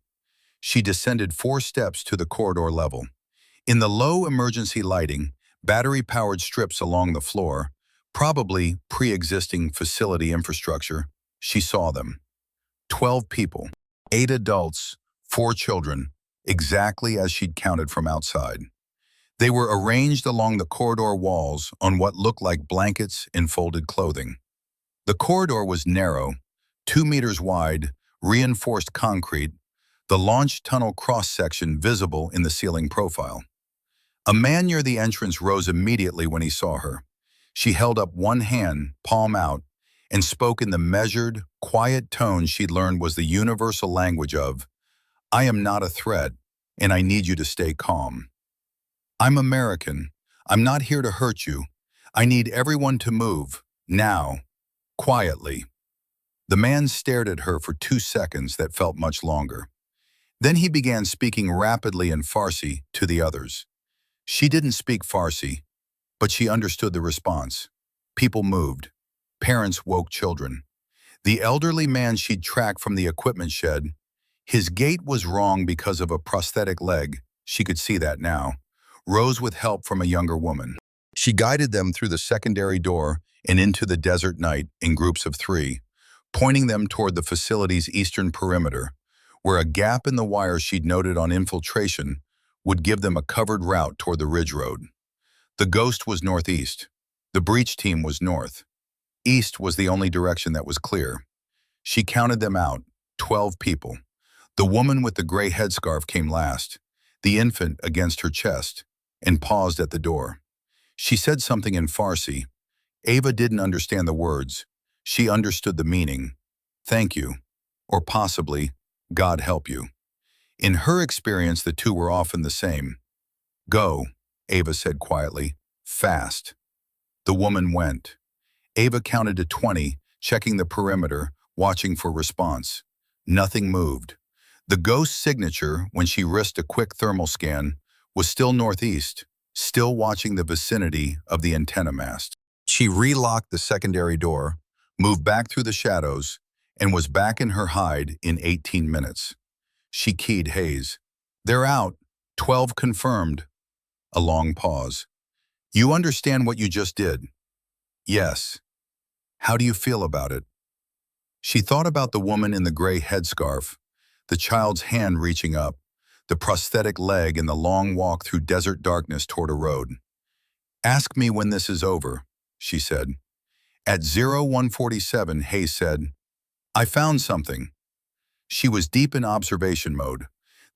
[SPEAKER 1] She descended 4 steps to the corridor level. In the low emergency lighting, battery-powered strips along the floor, probably pre-existing facility infrastructure, she saw them. 12 people, 8 adults, 4 children, exactly as she'd counted from outside. They were arranged along the corridor walls on what looked like blankets and folded clothing. The corridor was narrow, 2 meters wide, reinforced concrete, the launch tunnel cross-section visible in the ceiling profile. A man near the entrance rose immediately when he saw her. She held up one hand, palm out, and spoke in the measured, quiet tone she'd learned was the universal language of, "I am not a threat, and I need you to stay calm. I'm American. I'm not here to hurt you. I need everyone to move, now, quietly." The man stared at her for 2 seconds that felt much longer. Then he began speaking rapidly in Farsi to the others. She didn't speak Farsi, but she understood the response. People moved. Parents woke children. The elderly man she'd tracked from the equipment shed, his gait was wrong because of a prosthetic leg, she could see that now, rose with help from a younger woman. She guided them through the secondary door and into the desert night in groups of 3, pointing them toward the facility's eastern perimeter, where a gap in the wire she'd noted on infiltration would give them a covered route toward the ridge road. The ghost was northeast. The breach team was north. East was the only direction that was clear. She counted them out, 12 people. The woman with the gray headscarf came last, the infant against her chest, and paused at the door. She said something in Farsi. Ava didn't understand the words. She understood the meaning. Thank you. Or possibly, God help you. In her experience, the two were often the same. Go, Ava said quietly. Fast. The woman went. Ava counted to 20, checking the perimeter, watching for response. Nothing moved. The ghost's signature, when she risked a quick thermal scan, was still northeast, still watching the vicinity of the antenna mast. She relocked the secondary door, moved back through the shadows, and was back in her hide in 18 minutes. She keyed Hayes. They're out. 12 confirmed. A long pause. You understand what you just did? Yes. How do you feel about it? She thought about the woman in the gray headscarf, the child's hand reaching up, the prosthetic leg and the long walk through desert darkness toward a road. Ask me when this is over, she said. At 0147, Hayes said, I found something. She was deep in observation mode,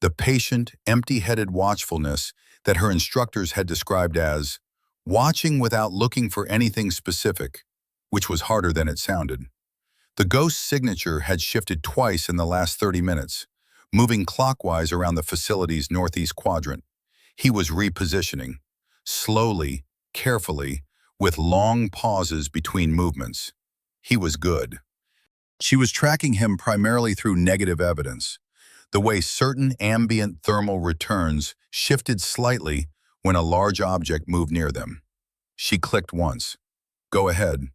[SPEAKER 1] the patient, empty-headed watchfulness that her instructors had described as watching without looking for anything specific, which was harder than it sounded. The ghost's signature had shifted twice in the last 30 minutes, moving clockwise around the facility's northeast quadrant. He was repositioning, slowly, carefully, with long pauses between movements. He was good. She was tracking him primarily through negative evidence, the way certain ambient thermal returns shifted slightly when a large object moved near them. She clicked once. Go ahead.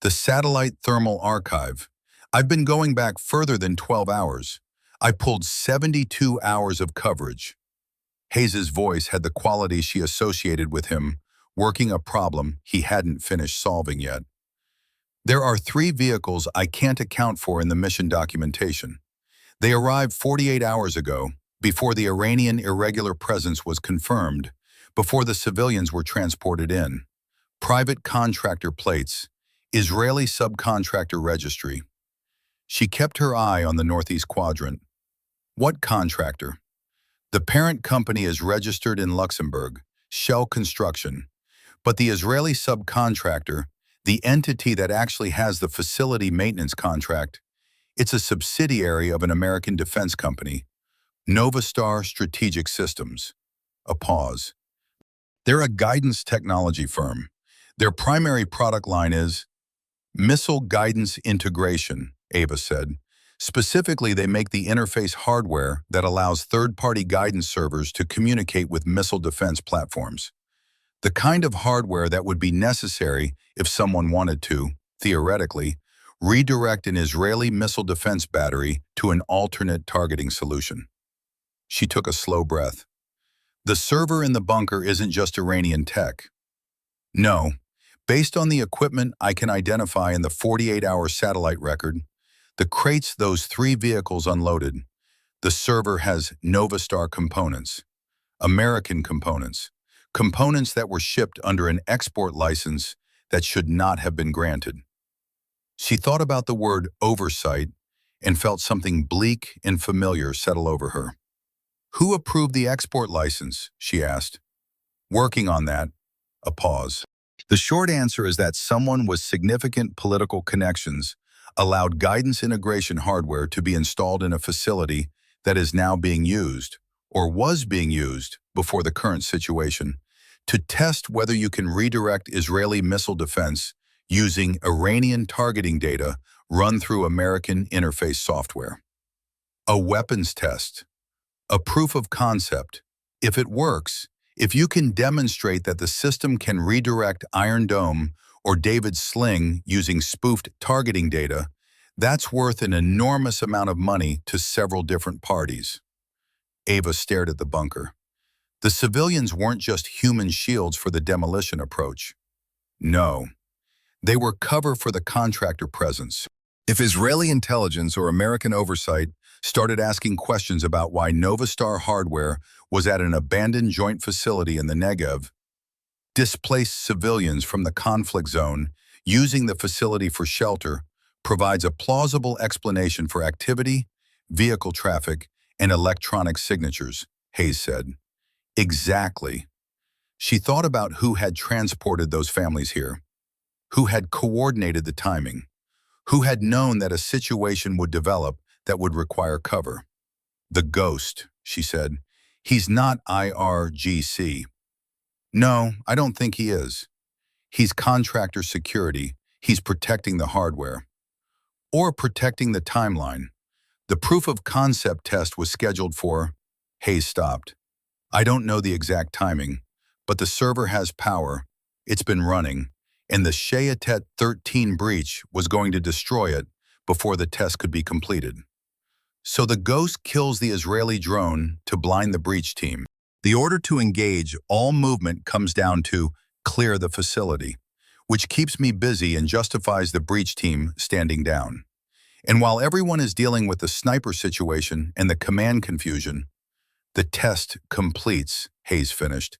[SPEAKER 1] The Satellite Thermal Archive. I've been going back further than 12 hours. I pulled 72 hours of coverage. Hayes's voice had the quality she associated with him, working a problem he hadn't finished solving yet. There are 3 vehicles I can't account for in the mission documentation. They arrived 48 hours ago, before the Iranian irregular presence was confirmed, before the civilians were transported in. Private contractor plates, Israeli subcontractor registry. She kept her eye on the northeast quadrant. What contractor? The parent company is registered in Luxembourg, Shell Construction, but the Israeli subcontractor, the entity that actually has the facility maintenance contract, it's a subsidiary of an American defense company, Novastar Strategic Systems. A pause. They're a guidance technology firm. Their primary product line is missile guidance integration, Ava said. Specifically, they make the interface hardware that allows third-party guidance servers to communicate with missile defense platforms. The kind of hardware that would be necessary if someone wanted to, theoretically, redirect an Israeli missile defense battery to an alternate targeting solution. She took a slow breath. The server in the bunker isn't just Iranian tech. No, based on the equipment I can identify in the 48-hour satellite record, the crates those 3 vehicles unloaded, the server has Novastar components, American components, components that were shipped under an export license that should not have been granted. She thought about the word oversight and felt something bleak and familiar settle over her. Who approved the export license? She asked. Working on that. A pause. The short answer is that someone with significant political connections allowed guidance integration hardware to be installed in a facility that is now being used, or was being used before the current situation, to test whether you can redirect Israeli missile defense using Iranian targeting data run through American interface software. A weapons test. A proof of concept. If it works, if you can demonstrate that the system can redirect Iron Dome or David's Sling using spoofed targeting data, that's worth an enormous amount of money to several different parties. Ava stared at the bunker. The civilians weren't just human shields for the demolition approach. No, they were cover for the contractor presence. If Israeli intelligence or American oversight started asking questions about why Novastar hardware was at an abandoned joint facility in the Negev, displaced civilians from the conflict zone using the facility for shelter provides a plausible explanation for activity, vehicle traffic, and electronic signatures, Hayes said. Exactly. She thought about who had transported those families here, who had coordinated the timing, who had known that a situation would develop that would require cover. The ghost, she said. He's not IRGC. No, I don't think he is. He's contractor security. He's protecting the hardware. Or protecting the timeline. The proof of concept test was scheduled for... Hayes stopped. I don't know the exact timing, but the server has power. It's been running, and the Shayatet 13 breach was going to destroy it before the test could be completed. So the ghost kills the Israeli drone to blind the breach team. The order to engage all movement comes down to clear the facility, which keeps me busy and justifies the breach team standing down. And while everyone is dealing with the sniper situation and the command confusion, the test completes, Hayes finished,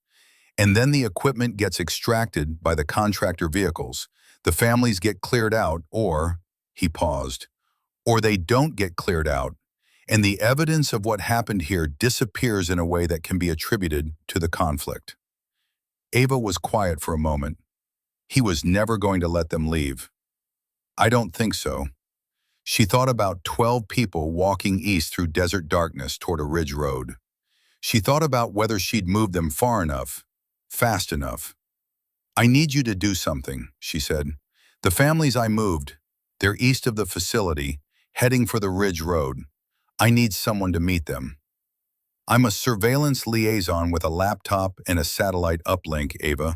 [SPEAKER 1] and then the equipment gets extracted by the contractor vehicles. The families get cleared out, or, he paused, or they don't get cleared out, and the evidence of what happened here disappears in a way that can be attributed to the conflict. Ava was quiet for a moment. He was never going to let them leave. I don't think so. She thought about 12 people walking east through desert darkness toward a ridge road. She thought about whether she'd moved them far enough, fast enough. I need you to do something, she said. The families I moved, they're east of the facility, heading for the ridge road. I need someone to meet them. I'm a surveillance liaison with a laptop and a satellite uplink, Ava.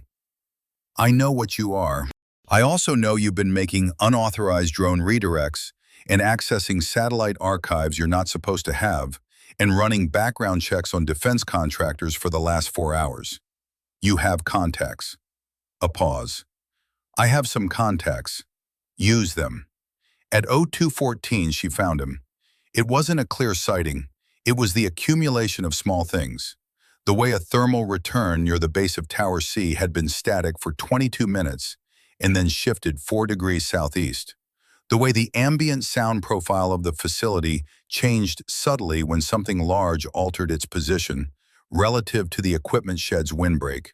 [SPEAKER 1] I know what you are. I also know you've been making unauthorized drone redirects and accessing satellite archives you're not supposed to have, and running background checks on defense contractors for the last 4 hours. You have contacts. A pause. I have some contacts. Use them. At 0214, she found him. It wasn't a clear sighting. It was the accumulation of small things. The way a thermal return near the base of Tower C had been static for 22 minutes and then shifted 4 degrees southeast. The way the ambient sound profile of the facility changed subtly when something large altered its position relative to the equipment shed's windbreak.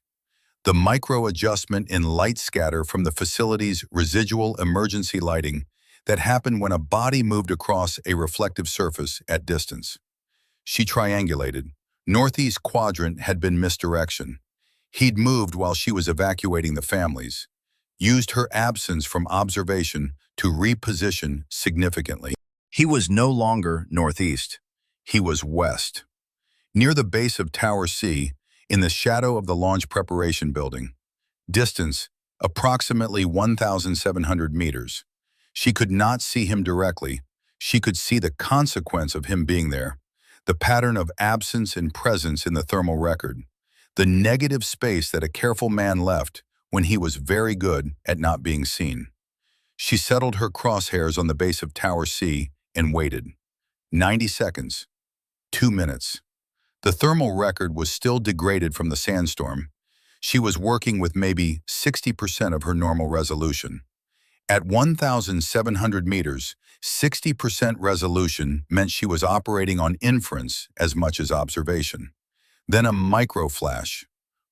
[SPEAKER 1] The micro-adjustment in light scatter from the facility's residual emergency lighting that happened when a body moved across a reflective surface at distance. She triangulated. Northeast quadrant had been misdirection. He'd moved while she was evacuating the families. Used her absence from observation to reposition significantly. He was no longer northeast. He was west. Near the base of Tower C, in the shadow of the launch preparation building. Distance, approximately 1,700 meters. She could not see him directly. She could see the consequence of him being there, the pattern of absence and presence in the thermal record, the negative space that a careful man left when he was very good at not being seen. She settled her crosshairs on the base of Tower C and waited. 90 seconds. 2 minutes. The thermal record was still degraded from the sandstorm. She was working with maybe 60% of her normal resolution. At 1,700 meters, 60% resolution meant she was operating on inference as much as observation. Then a microflash,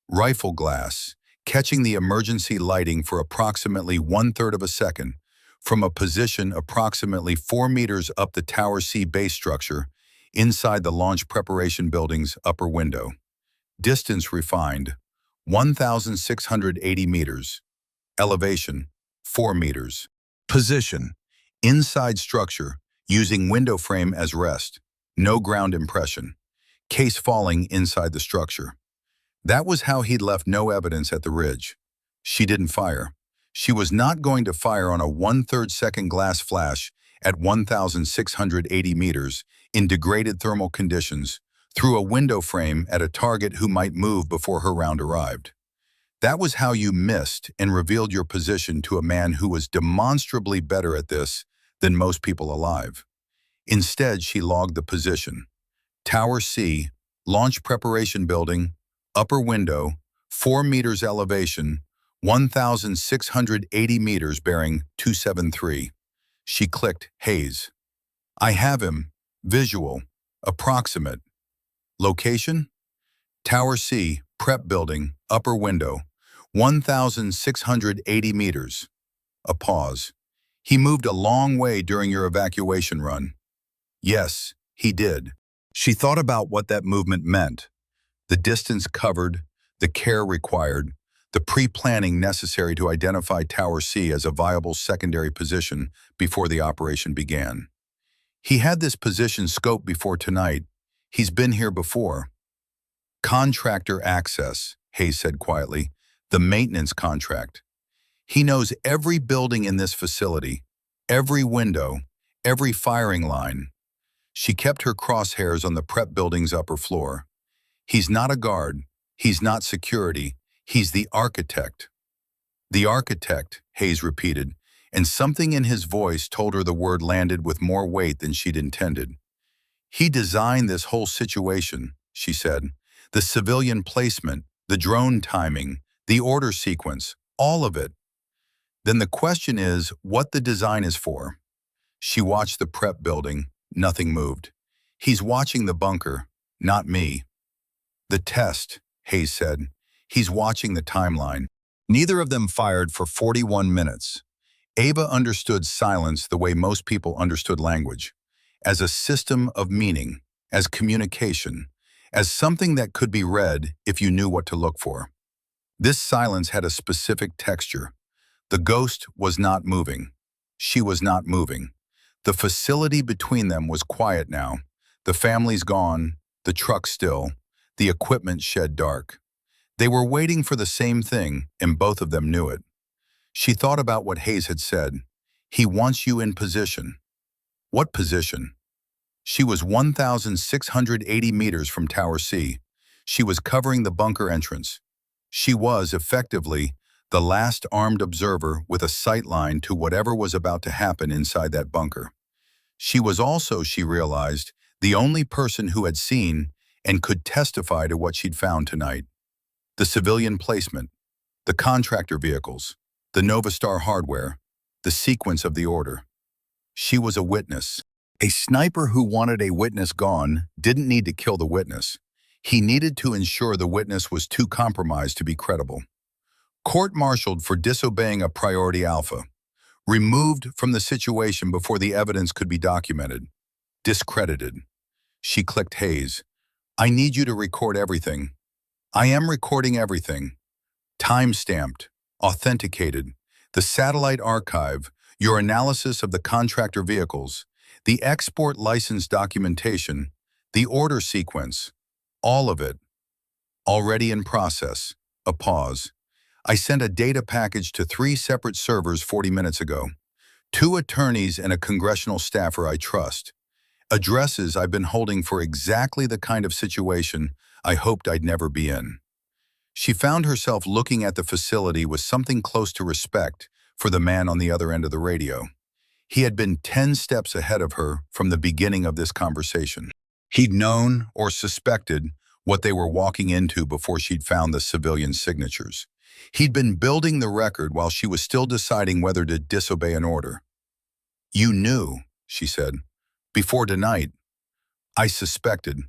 [SPEAKER 1] rifle glass, catching the emergency lighting for approximately 1/3 of a second from a position approximately 4 meters up the Tower C base structure inside the launch preparation building's upper window. Distance refined, 1,680 meters. Elevation, 4 meters. Position, inside structure, using window frame as rest. No ground impression. Case falling inside the structure. That was how he'd left no evidence at the ridge. She didn't fire. She was not going to fire on a 1/3 second glass flash at 1,680 meters in degraded thermal conditions through a window frame at a target who might move before her round arrived. That was how you missed and revealed your position to a man who was demonstrably better at this than most people alive. Instead, she logged the position. Tower C, launch preparation building, upper window, 4 meters elevation, 1,680 meters bearing 273. She clicked Hayes. I have him. Visual. Approximate. Location? Tower C, prep building, upper window, 1,680 meters. A pause. He moved a long way during your evacuation run. Yes, he did. She thought about what that movement meant. The distance covered, the care required, the pre-planning necessary to identify Tower C as a viable secondary position before the operation began. He had this position scoped before tonight. He's been here before. Contractor access, Hayes said quietly. The maintenance contract. He knows every building in this facility, every window, every firing line. She kept her crosshairs on the prep building's upper floor. He's not a guard. He's not security. He's the architect. The architect, Hayes repeated, and something in his voice told her the word landed with more weight than she'd intended. He designed this whole situation, she said. The civilian placement, the drone timing, the order sequence, all of it. Then the question is what the design is for. She watched the prep building. Nothing moved. He's watching the bunker, not me. The test, Hayes said. He's watching the timeline. Neither of them fired for 41 minutes. Ava understood silence the way most people understood language, as a system of meaning, as communication, as something that could be read if you knew what to look for. This silence had a specific texture. The ghost was not moving. She was not moving. The facility between them was quiet now. The family's gone, the truck still, the equipment shed dark. They were waiting for the same thing, and both of them knew it. She thought about what Hayes had said. He wants you in position. What position? She was 1,680 meters from Tower C. She was covering the bunker entrance. She was, effectively, the last armed observer with a sight line to whatever was about to happen inside that bunker. She was also, she realized, the only person who had seen and could testify to what she'd found tonight. The civilian placement, the contractor vehicles, the Novastar hardware, the sequence of the order. She was a witness. A sniper who wanted a witness gone didn't need to kill the witness. He needed to ensure the witness was too compromised to be credible. Court-martialed for disobeying a priority alpha. Removed from the situation before the evidence could be documented. Discredited. She clicked Hayes. I need you to record everything. I am recording everything. Time-stamped. Authenticated. The satellite archive, your analysis of the contractor vehicles, the export license documentation, the order sequence, all of it. Already in process. A pause. I sent a data package to 3 separate servers 40 minutes ago. 2 attorneys and a congressional staffer I trust. Addresses I've been holding for exactly the kind of situation I hoped I'd never be in. She found herself looking at the facility with something close to respect for the man on the other end of the radio. He had been 10 steps ahead of her from the beginning of this conversation. He'd known or suspected what they were walking into before she'd found the civilian signatures. He'd been building the record while she was still deciding whether to disobey an order. "You knew," she said, "before tonight." "I suspected.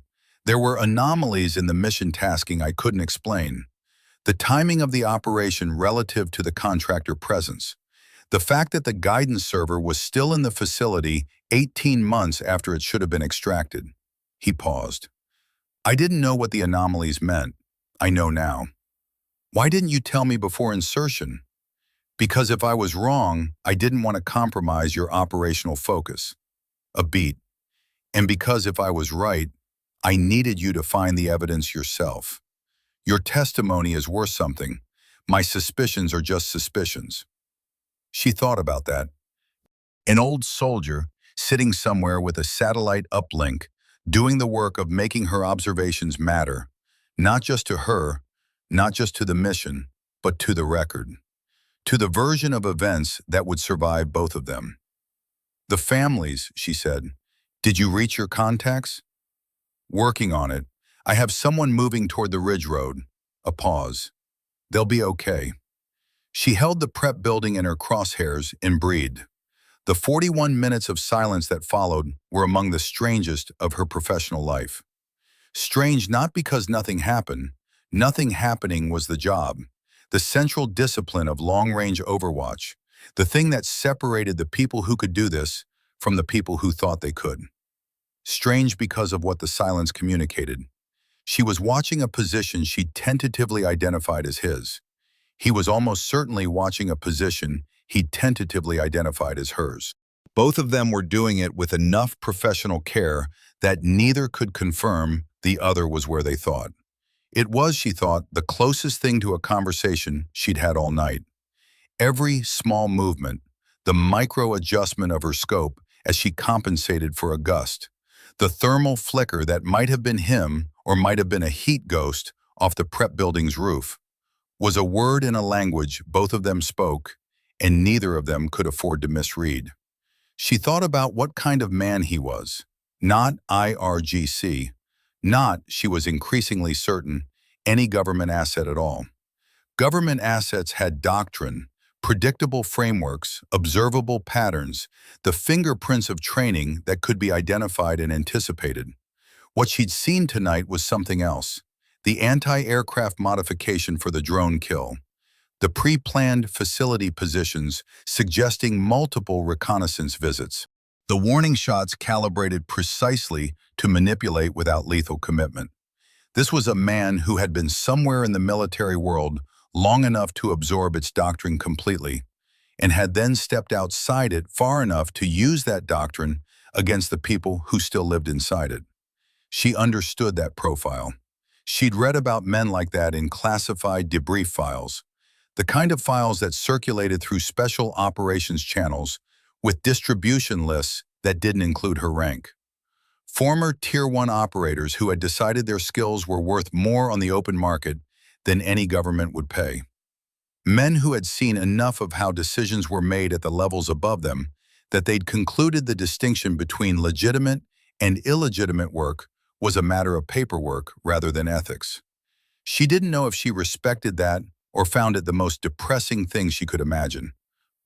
[SPEAKER 1] There were anomalies in the mission tasking I couldn't explain. The timing of the operation relative to the contractor presence. The fact that the guidance server was still in the facility 18 months after it should have been extracted." He paused. "I didn't know what the anomalies meant. I know now." "Why didn't you tell me before insertion?" "Because if I was wrong, I didn't want to compromise your operational focus." A beat. "And because if I was right, I needed you to find the evidence yourself. Your testimony is worth something. My suspicions are just suspicions." She thought about that. An old soldier, sitting somewhere with a satellite uplink, doing the work of making her observations matter, not just to her, not just to the mission, but to the record, to the version of events that would survive both of them. "The families," she said. "Did you reach your contacts?" "Working on it. I have someone moving toward the Ridge Road." A pause. "They'll be okay." She held the prep building in her crosshairs and breathed. The 41 minutes of silence that followed were among the strangest of her professional life. Strange not because nothing happened. Nothing happening was the job, the central discipline of long-range overwatch, the thing that separated the people who could do this from the people who thought they could. Strange because of what the silence communicated. She was watching a position she tentatively identified as his. He was almost certainly watching a position he tentatively identified as hers. Both of them were doing it with enough professional care that neither could confirm the other was where they thought. It was, she thought, the closest thing to a conversation she'd had all night. Every small movement, the micro-adjustment of her scope as she compensated for a gust, the thermal flicker that might have been him or might have been a heat ghost off the prep building's roof, was a word in a language both of them spoke and neither of them could afford to misread. She thought about what kind of man he was. Not IRGC. Not, she was increasingly certain, any government asset at all. Government assets had doctrine, predictable frameworks, observable patterns, the fingerprints of training that could be identified and anticipated. What she'd seen tonight was something else. The anti-aircraft modification for the drone kill. The pre-planned facility positions suggesting multiple reconnaissance visits. The warning shots calibrated precisely to manipulate without lethal commitment. This was a man who had been somewhere in the military world long enough to absorb its doctrine completely, and had then stepped outside it far enough to use that doctrine against the people who still lived inside it. She understood that profile. She'd read about men like that in classified debrief files, the kind of files that circulated through special operations channels with distribution lists that didn't include her rank. Former Tier 1 operators who had decided their skills were worth more on the open market than any government would pay. Men who had seen enough of how decisions were made at the levels above them that they'd concluded the distinction between legitimate and illegitimate work was a matter of paperwork rather than ethics. She didn't know if she respected that or found it the most depressing thing she could imagine.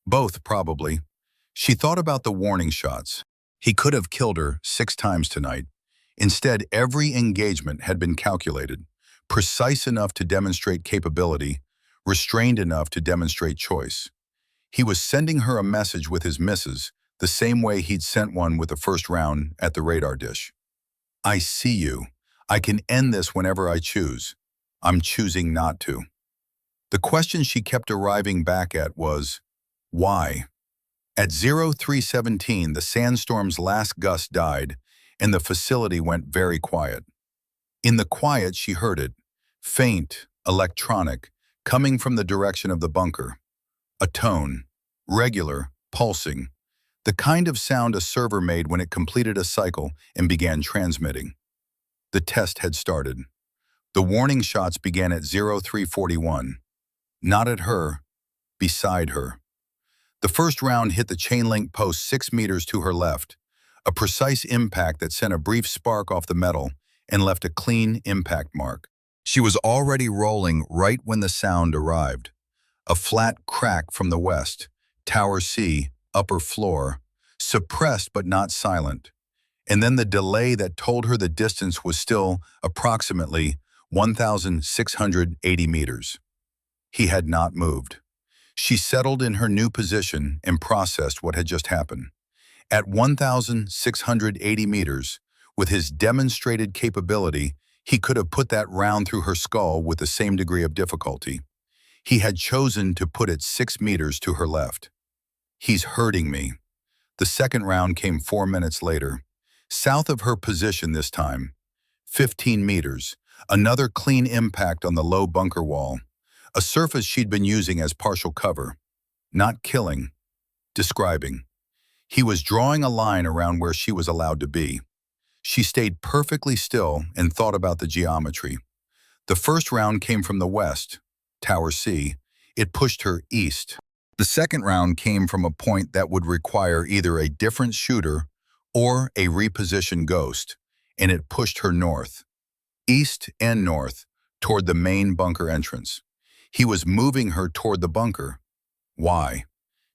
[SPEAKER 1] Both, probably. She thought about the warning shots. He could have killed her 6 times tonight. Instead, every engagement had been calculated, precise enough to demonstrate capability, restrained enough to demonstrate choice. He was sending her a message with his misses, the same way he'd sent one with the first round at the radar dish. "I see you. I can end this whenever I choose. I'm choosing not to." The question she kept arriving back at was, why? At 0317, the sandstorm's last gust died, and the facility went very quiet. In the quiet, she heard it, faint, electronic, coming from the direction of the bunker. A tone, regular, pulsing, the kind of sound a server made when it completed a cycle and began transmitting. The test had started. The warning shots began at 0341. Not at her, beside her. The first round hit the chain-link post 6 meters to her left, a precise impact that sent a brief spark off the metal and left a clean impact mark. She was already rolling right when the sound arrived. A flat crack from the west, Tower C, upper floor, suppressed but not silent. And then the delay that told her the distance was still approximately 1,680 meters. He had not moved. She settled in her new position and processed what had just happened. At 1,680 meters, with his demonstrated capability, he could have put that round through her skull with the same degree of difficulty. He had chosen to put it 6 meters to her left. He's hurting me. The second round came 4 minutes later. South of her position this time. 15 meters. Another clean impact on the low bunker wall. A surface she'd been using as partial cover. Not killing. Describing. He was drawing a line around where she was allowed to be. She stayed perfectly still and thought about the geometry. The first round came from the west, Tower C. It pushed her east. The second round came from a point that would require either a different shooter or a repositioned ghost, and it pushed her north, east and north, toward the main bunker entrance. He was moving her toward the bunker. Why?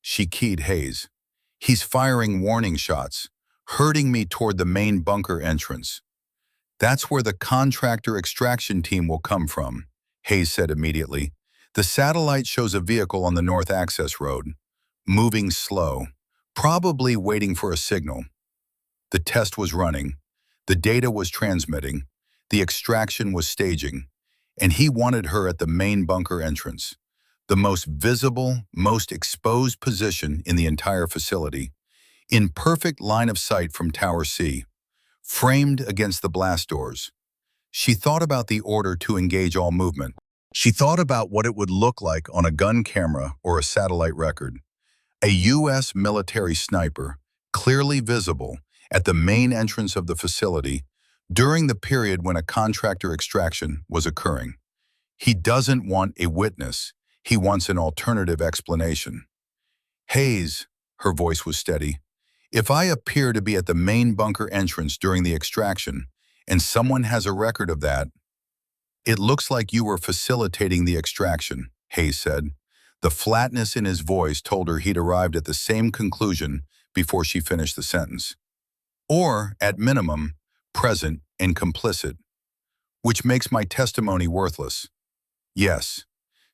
[SPEAKER 1] She keyed Hayes. He's firing warning shots, herding me toward the main bunker entrance. That's where the contractor extraction team will come from, Hayes said immediately. The satellite shows a vehicle on the north access road, moving slow, probably waiting for a signal. The test was running, the data was transmitting, the extraction was staging, and he wanted her at the main bunker entrance, the most visible, most exposed position in the entire facility, in perfect line of sight from Tower C, framed against the blast doors. She thought about the order to engage all movement. She thought about what it would look like on a gun camera or a satellite record. A U.S. military sniper, clearly visible, at the main entrance of the facility during the period when a contractor extraction was occurring. He doesn't want a witness. He wants an alternative explanation. Hayes, her voice was steady, if I appear to be at the main bunker entrance during the extraction, and someone has a record of that, it looks like you were facilitating the extraction, Hayes said. The flatness in his voice told her he'd arrived at the same conclusion before she finished the sentence. Or, at minimum, present and complicit, which makes my testimony worthless. Yes.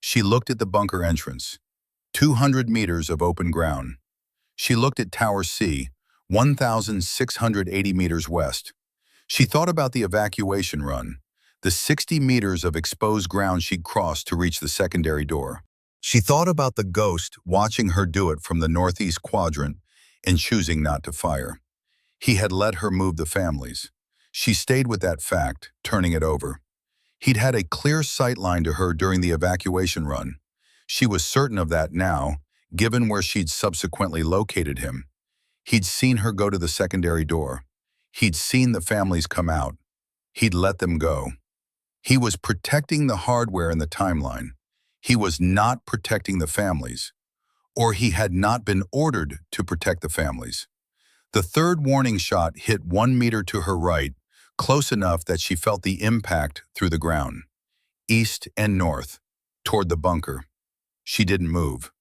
[SPEAKER 1] She looked at the bunker entrance. 200 meters of open ground. She looked at Tower C, 1,680 meters west. She thought about the evacuation run, the 60 meters of exposed ground she'd crossed to reach the secondary door. She thought about the ghost watching her do it from the northeast quadrant and choosing not to fire. He had let her move the families. She stayed with that fact, turning it over. He'd had a clear sight line to her during the evacuation run. She was certain of that now, given where she'd subsequently located him. He'd seen her go to the secondary door. He'd seen the families come out. He'd let them go. He was protecting the hardware in the timeline. He was not protecting the families, or he had not been ordered to protect the families. The third warning shot hit 1 meter to her right, close enough that she felt the impact through the ground, east and north, toward the bunker. She didn't move.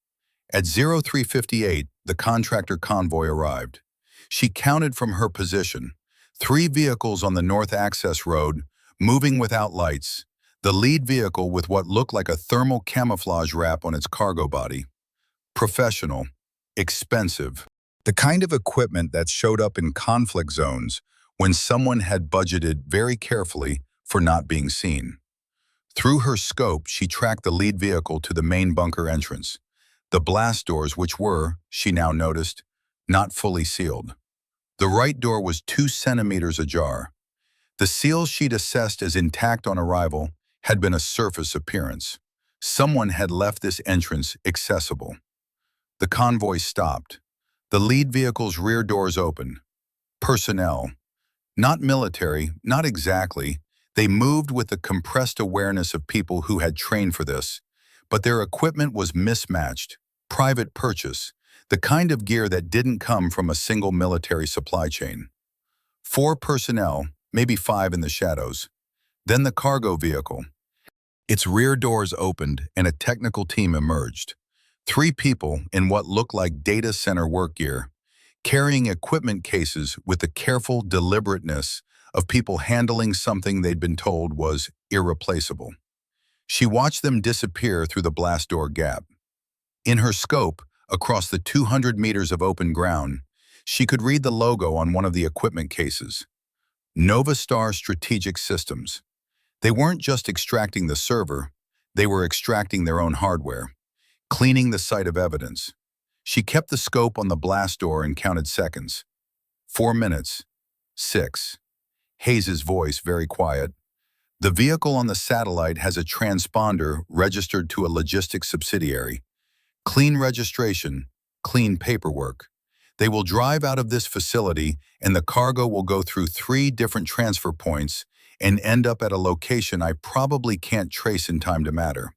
[SPEAKER 1] At 0358, the contractor convoy arrived. She counted from her position. 3 vehicles on the north access road, moving without lights. The lead vehicle with what looked like a thermal camouflage wrap on its cargo body. Professional. Expensive. The kind of equipment that showed up in conflict zones when someone had budgeted very carefully for not being seen. Through her scope, she tracked the lead vehicle to the main bunker entrance. The blast doors, which were, she now noticed, not fully sealed. The right door was 2 centimeters ajar. The seals she'd assessed as intact on arrival had been a surface appearance. Someone had left this entrance accessible. The convoy stopped. The lead vehicle's rear doors opened. Personnel, not military, not exactly. They moved with the compressed awareness of people who had trained for this, but their equipment was mismatched, private purchase, the kind of gear that didn't come from a single military supply chain. 4 personnel, maybe 5 in the shadows. Then the cargo vehicle. Its rear doors opened and a technical team emerged. 3 people in what looked like data center work gear, carrying equipment cases with the careful deliberateness of people handling something they'd been told was irreplaceable. She watched them disappear through the blast door gap. In her scope, across the 200 meters of open ground, she could read the logo on one of the equipment cases. Novastar Strategic Systems. They weren't just extracting the server, they were extracting their own hardware, cleaning the site of evidence. She kept the scope on the blast door and counted seconds. 4 minutes. 6. Hayes's voice very quiet. The vehicle on the satellite has a transponder registered to a logistics subsidiary. Clean registration, clean paperwork. They will drive out of this facility and the cargo will go through 3 different transfer points and end up at a location I probably can't trace in time to matter.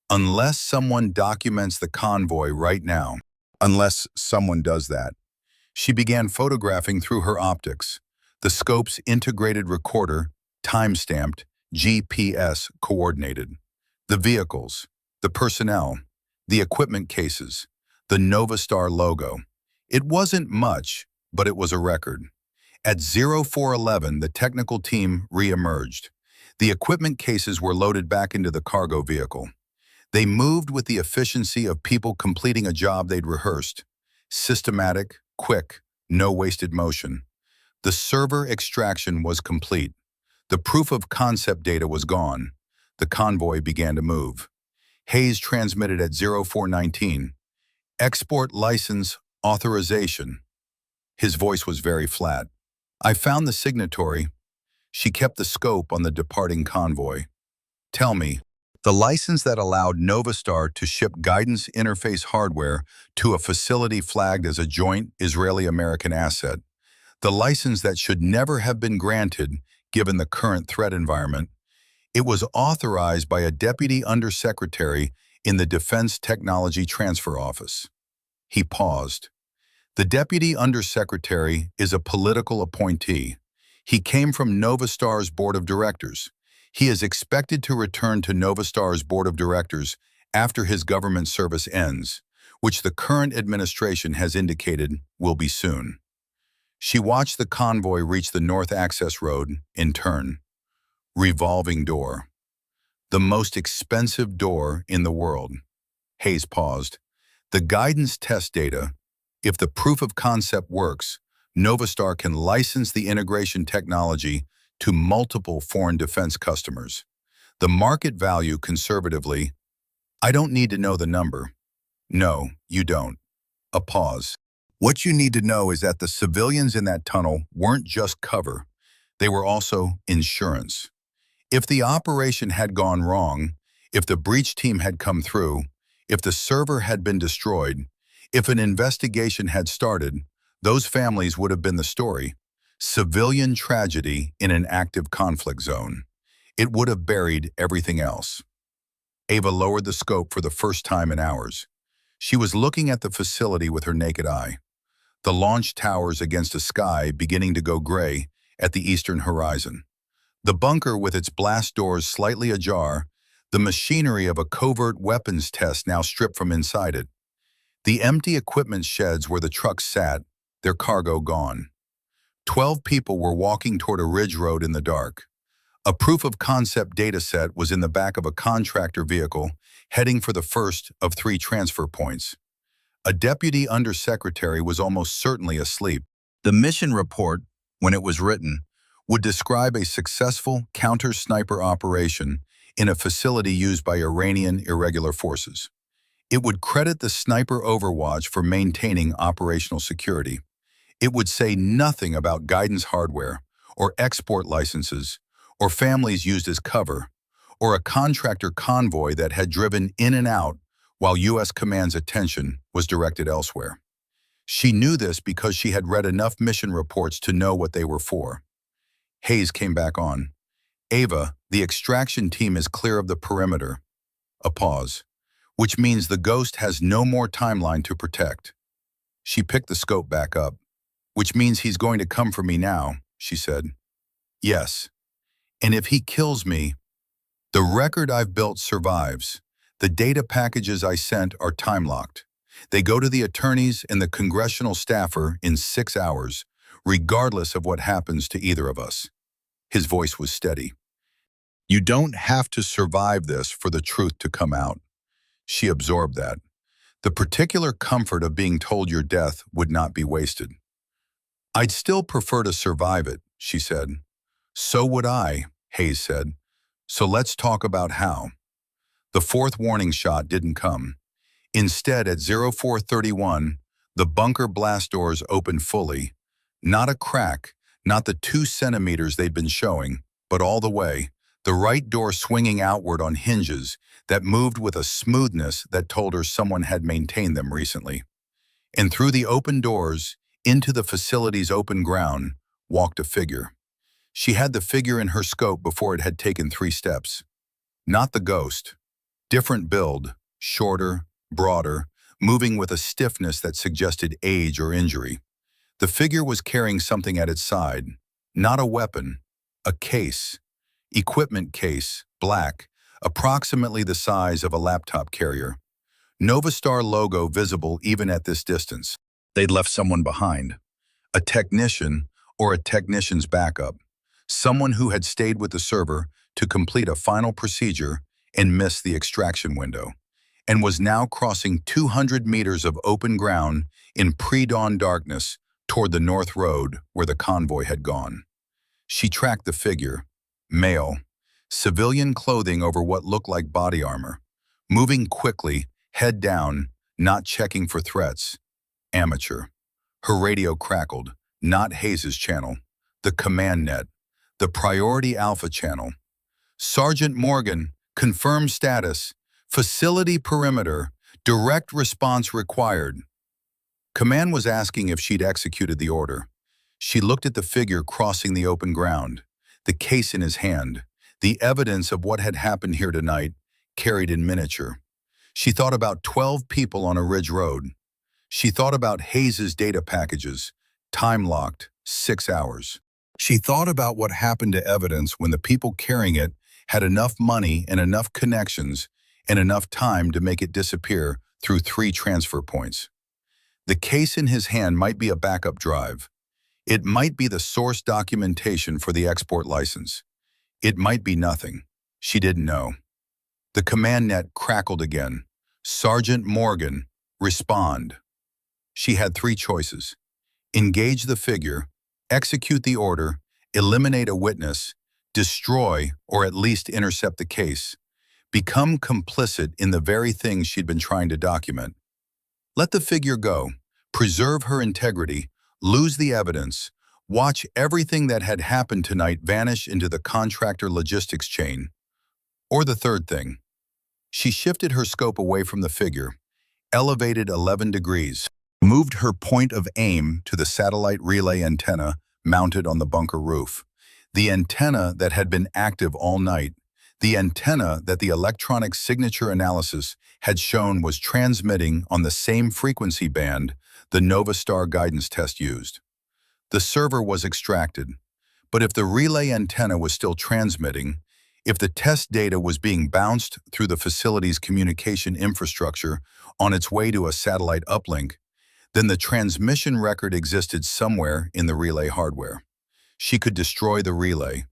[SPEAKER 1] Unless someone documents the convoy right now. Unless someone does that. She began photographing through her optics. The scope's integrated recorder, time-stamped, GPS coordinated. The vehicles, the personnel, the equipment cases, the Novastar logo. It wasn't much, but it was a record. At 0411, the technical team re-emerged. The equipment cases were loaded back into the cargo vehicle. They moved with the efficiency of people completing a job they'd rehearsed. Systematic, quick, no wasted motion. The server extraction was complete. The proof of concept data was gone. The convoy began to move. Hayes transmitted at 0419. Export license authorization. His voice was very flat. I found the signatory. She kept the scope on the departing convoy. Tell me, the license that allowed Novastar to ship guidance interface hardware to a facility flagged as a joint Israeli-American asset. The license that should never have been granted given the current threat environment. It was authorized by a deputy undersecretary in the Defense Technology Transfer Office. He paused. The deputy undersecretary is a political appointee. He came from Novastar's board of directors. He is expected to return to Novastar's board of directors after his government service ends, which the current administration has indicated will be soon. She watched the convoy reach the North Access Road in turn. Revolving door. The most expensive door in the world. Hayes paused. The guidance test data. If the proof of concept works, Novastar can license the integration technology to multiple foreign defense customers. The market value conservatively, I don't need to know the number. No, you don't. A pause. What you need to know is that the civilians in that tunnel weren't just cover. They were also insurance. If the operation had gone wrong, if the breach team had come through, if the server had been destroyed, if an investigation had started, those families would have been the story. Civilian tragedy in an active conflict zone. It would have buried everything else. Ava lowered the scope for the first time in hours. She was looking at the facility with her naked eye. The launch towers against a sky beginning to go gray at the eastern horizon. The bunker with its blast doors slightly ajar, the machinery of a covert weapons test now stripped from inside it. The empty equipment sheds where the trucks sat, their cargo gone. 12 people were walking toward a ridge road in the dark. A proof of concept dataset was in the back of a contractor vehicle, heading for the first of 3 transfer points. A deputy undersecretary was almost certainly asleep. The mission report, when it was written, would describe a successful counter-sniper operation in a facility used by Iranian irregular forces. It would credit the sniper overwatch for maintaining operational security. It would say nothing about guidance hardware, or export licenses, or families used as cover, or a contractor convoy that had driven in and out while U.S. Command's attention was directed elsewhere. She knew this because she had read enough mission reports to know what they were for. Hayes came back on. "Ava, the extraction team is clear of the perimeter." A pause. "Which means the ghost has no more timeline to protect." She picked the scope back up. "Which means he's going to come for me now," she said. "Yes. And if he kills me, the record I've built survives. The data packages I sent are time-locked. They go to the attorneys and the congressional staffer in 6 hours, regardless of what happens to either of us." His voice was steady. "You don't have to survive this for the truth to come out." She absorbed that. The particular comfort of being told your death would not be wasted. "I'd still prefer to survive it," she said. "So would I," Hayes said. "So let's talk about how." The fourth warning shot didn't come. Instead, at 0431, the bunker blast doors opened fully. Not a crack, not the 2 centimeters they'd been showing, but all the way, the right door swinging outward on hinges that moved with a smoothness that told her someone had maintained them recently. And through the open doors, into the facility's open ground, walked a figure. She had the figure in her scope before it had taken 3 steps. Not the ghost. Different build, shorter, broader, moving with a stiffness that suggested age or injury. The figure was carrying something at its side. Not a weapon, a case. Equipment case, black, approximately the size of a laptop carrier. Novastar logo visible even at this distance. They'd left someone behind. A technician or a technician's backup. Someone who had stayed with the server to complete a final procedure and missed the extraction window, and was now crossing 200 meters of open ground in pre-dawn darkness toward the North Road where the convoy had gone. She tracked the figure. Male. Civilian clothing over what looked like body armor. Moving quickly, head down, not checking for threats. Amateur. Her radio crackled. Not Hayes' channel. The command net. The priority alpha channel. "Sergeant Morgan, confirm status. Facility perimeter. Direct response required." Command was asking if she'd executed the order. She looked at the figure crossing the open ground, the case in his hand, the evidence of what had happened here tonight, carried in miniature. She thought about 12 people on a ridge road. She thought about Hayes' data packages, time-locked, 6 hours. She thought about what happened to evidence when the people carrying it had enough money and enough connections and enough time to make it disappear through 3 transfer points. The case in his hand might be a backup drive. It might be the source documentation for the export license. It might be nothing. She didn't know. The command net crackled again. "Sergeant Morgan, respond." She had 3 choices. Engage the figure, execute the order, eliminate a witness, destroy or at least intercept the case, become complicit in the very thing she'd been trying to document. Let the figure go, preserve her integrity, lose the evidence, watch everything that had happened tonight vanish into the contractor logistics chain. Or the third thing. She shifted her scope away from the figure, elevated 11 degrees, moved her point of aim to the satellite relay antenna mounted on the bunker roof. The antenna that had been active all night, the antenna that the electronic signature analysis had shown was transmitting on the same frequency band the Novastar guidance test used. The server was extracted, but if the relay antenna was still transmitting, if the test data was being bounced through the facility's communication infrastructure on its way to a satellite uplink, then the transmission record existed somewhere in the relay hardware. She could destroy the relay,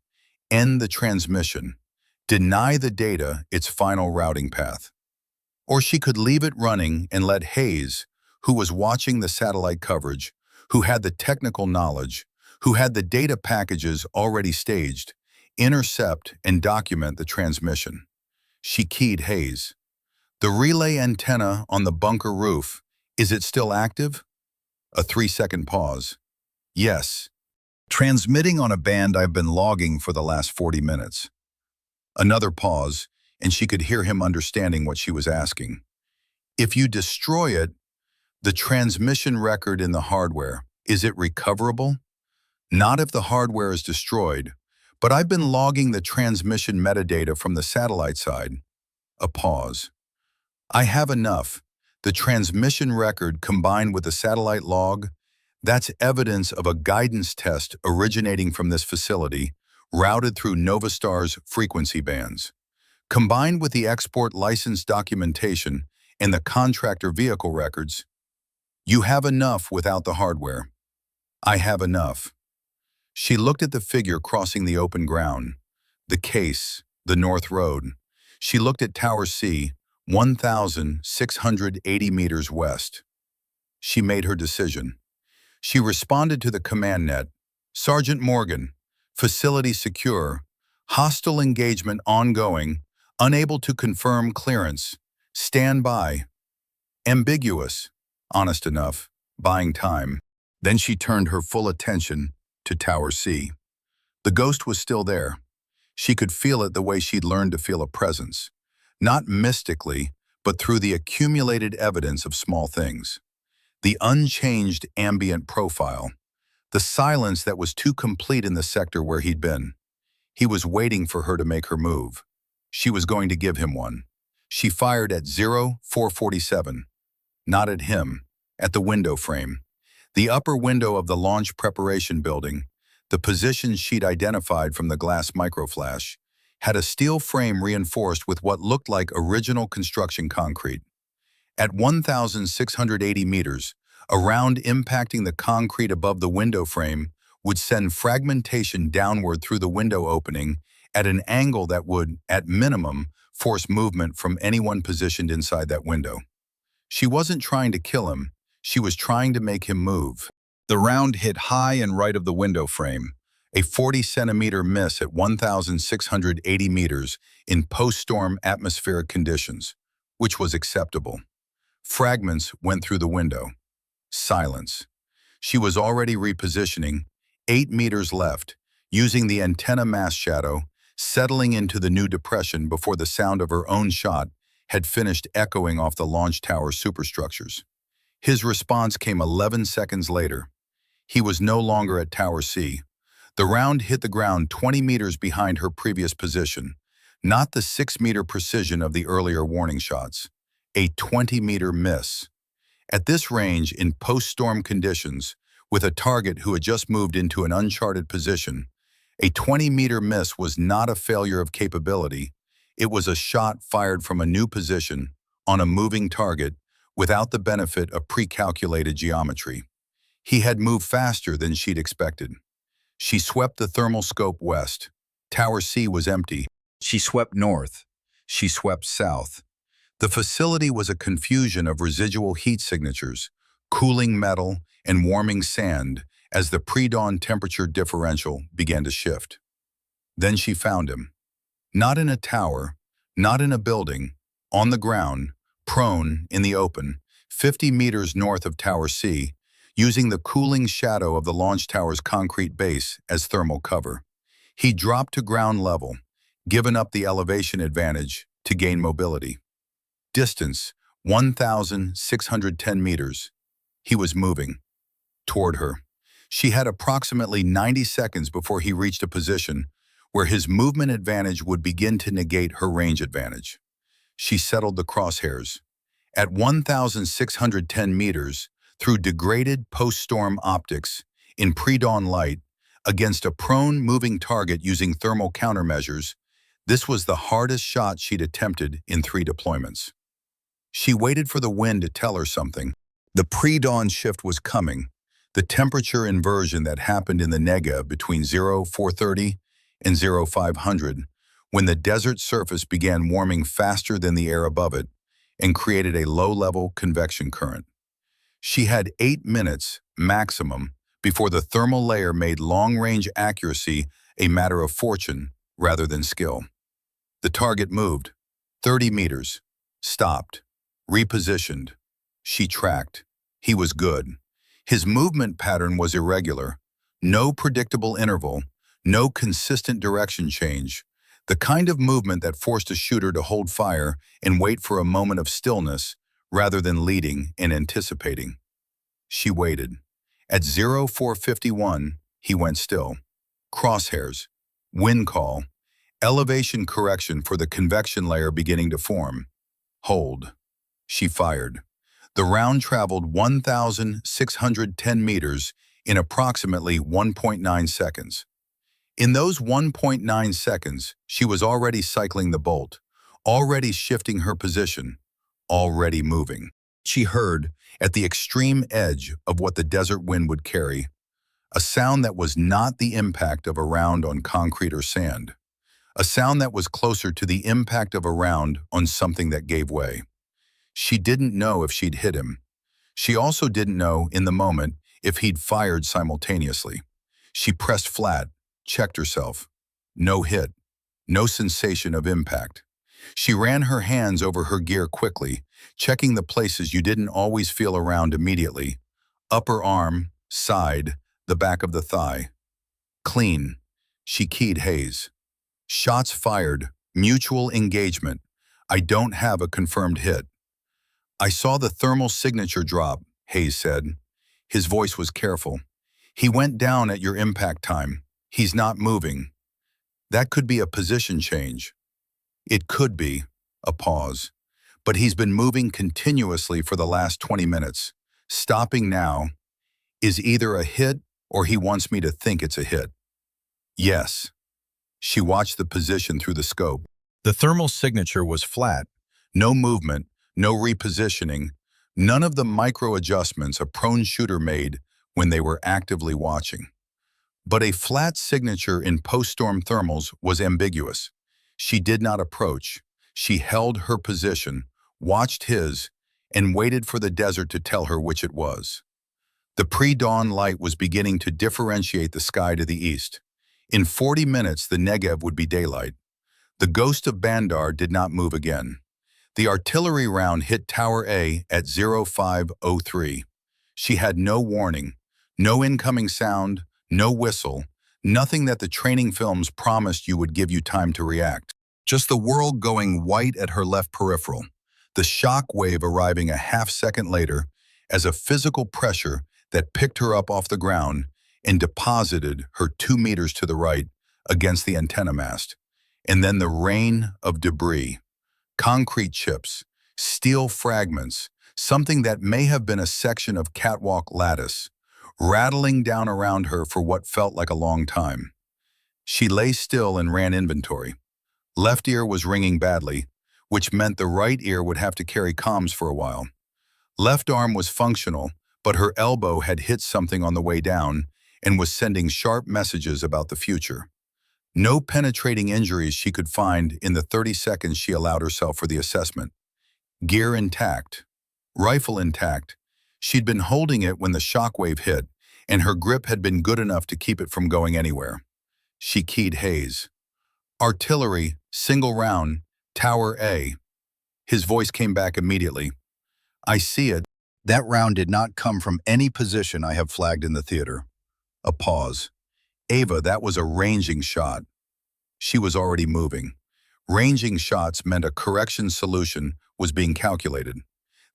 [SPEAKER 1] end the transmission, deny the data its final routing path. Or she could leave it running and let Hayes, who was watching the satellite coverage, who had the technical knowledge, who had the data packages already staged, intercept and document the transmission. She keyed Hayes. "The relay antenna on the bunker roof, is it still active?" A 3-second pause. "Yes. Transmitting on a band I've been logging for the last 40 minutes. Another pause, and she could hear him understanding what she was asking. If you destroy it, the transmission record in the hardware, is it recoverable? Not if the hardware is destroyed, but I've been logging the transmission metadata from the satellite side. A pause. I have enough. The transmission record combined with the satellite log, that's evidence of a guidance test originating from this facility, routed through Novastar's frequency bands. Combined with the export license documentation and the contractor vehicle records, you have enough without the hardware. I have enough. She looked at the figure crossing the open ground, the case, the North Road. She looked at Tower C, 1,680 meters west. She made her decision. She responded to the command net. Sergeant Morgan, facility secure, hostile engagement ongoing, unable to confirm clearance, stand by. Ambiguous, honest enough, buying time. Then she turned her full attention to Tower C. The ghost was still there. She could feel it the way she'd learned to feel a presence. Not mystically, but through the accumulated evidence of small things. The unchanged ambient profile. The silence that was too complete in the sector where he'd been. He was waiting for her to make her move. She was going to give him one. She fired at 0447. Not at him, at the window frame. The upper window of the launch preparation building, the position she'd identified from the glass microflash, had a steel frame reinforced with what looked like original construction concrete. At 1,680 meters, a round impacting the concrete above the window frame would send fragmentation downward through the window opening at an angle that would, at minimum, force movement from anyone positioned inside that window. She wasn't trying to kill him, she was trying to make him move. The round hit high and right of the window frame, a 40-centimeter miss at 1,680 meters in post-storm atmospheric conditions, which was acceptable. Fragments went through the window. Silence. She was already repositioning, 8 meters left, using the antenna mass shadow, settling into the new depression before the sound of her own shot had finished echoing off the launch tower superstructures. His response came 11 seconds later. He was no longer at Tower C. The round hit the ground 20 meters behind her previous position, not the 6-meter precision of the earlier warning shots. A 20-meter miss. At this range, in post-storm conditions, with a target who had just moved into an uncharted position, a 20-meter miss was not a failure of capability. It was a shot fired from a new position, on a moving target, without the benefit of pre-calculated geometry. He had moved faster than she'd expected. She swept the thermal scope west. Tower C was empty. She swept north. She swept south. The facility was a confusion of residual heat signatures, cooling metal and warming sand as the pre-dawn temperature differential began to shift. Then she found him. Not in a tower, not in a building, on the ground, prone in the open, 50 meters north of Tower C, using the cooling shadow of the launch tower's concrete base as thermal cover. He dropped to ground level, given up the elevation advantage to gain mobility. Distance, 1,610 meters. He was moving. Toward her. She had approximately 90 seconds before he reached a position where his movement advantage would begin to negate her range advantage. She settled the crosshairs. At 1,610 meters, through degraded post-storm optics, in pre-dawn light, against a prone moving target using thermal countermeasures, this was the hardest shot she'd attempted in 3 deployments. She waited for the wind to tell her something. The pre-dawn shift was coming, the temperature inversion that happened in the Negev between 0430 and 0500, when the desert surface began warming faster than the air above it and created a low-level convection current. She had 8 minutes, maximum, before the thermal layer made long-range accuracy a matter of fortune rather than skill. The target moved, 30 meters, stopped, repositioned. She tracked. He was good. His movement pattern was irregular. No predictable interval, no consistent direction change. The kind of movement that forced a shooter to hold fire and wait for a moment of stillness rather than leading and anticipating. She waited. At 0451, he went still. Crosshairs, wind call, elevation correction for the convection layer beginning to form. Hold. She fired. The round traveled 1,610 meters in approximately 1.9 seconds. In those 1.9 seconds, she was already cycling the bolt, already shifting her position, already moving. She heard, at the extreme edge of what the desert wind would carry, a sound that was not the impact of a round on concrete or sand, a sound that was closer to the impact of a round on something that gave way. She didn't know if she'd hit him. She also didn't know, in the moment, if he'd fired simultaneously. She pressed flat, checked herself. No hit. No sensation of impact. She ran her hands over her gear quickly, checking the places you didn't always feel around immediately. Upper arm, side, the back of the thigh. Clean. She keyed Hayes. Shots fired. Mutual engagement. I don't have a confirmed hit. I saw the thermal signature drop, Hayes said. His voice was careful. He went down at your impact time. He's not moving. That could be a position change. It could be. A pause. But he's been moving continuously for the last 20 minutes. Stopping now is either a hit or he wants me to think it's a hit. Yes. She watched the position through the scope. The thermal signature was flat. No movement, no repositioning, none of the micro adjustments a prone shooter made when they were actively watching. But a flat signature in post-storm thermals was ambiguous. She did not approach. She held her position, watched his, and waited for the desert to tell her which it was. The pre-dawn light was beginning to differentiate the sky to the east. In 40 minutes, the Negev would be daylight. The ghost of Bandar did not move again. The artillery round hit Tower A at 0503. She had no warning, no incoming sound, no whistle, nothing that the training films promised you would give you time to react. Just the world going white at her left peripheral, the shock wave arriving a half-second later as a physical pressure that picked her up off the ground and deposited her 2 meters to the right against the antenna mast. And then the rain of debris, concrete chips, steel fragments, something that may have been a section of catwalk lattice, rattling down around her for what felt like a long time. She lay still and ran inventory. Left ear was ringing badly, which meant the right ear would have to carry comms for a while. Left arm was functional, but her elbow had hit something on the way down and was sending sharp messages about the future. No penetrating injuries she could find in the 30 seconds she allowed herself for the assessment. Gear intact. Rifle intact. She'd been holding it when the shockwave hit, and her grip had been good enough to keep it from going anywhere. She keyed Hayes. Artillery, single round, Tower A. His voice came back immediately. I see it. That round did not come from any position I have flagged in the theater. A pause. Ava, that was a ranging shot. She was already moving. Ranging shots meant a correction solution was being calculated.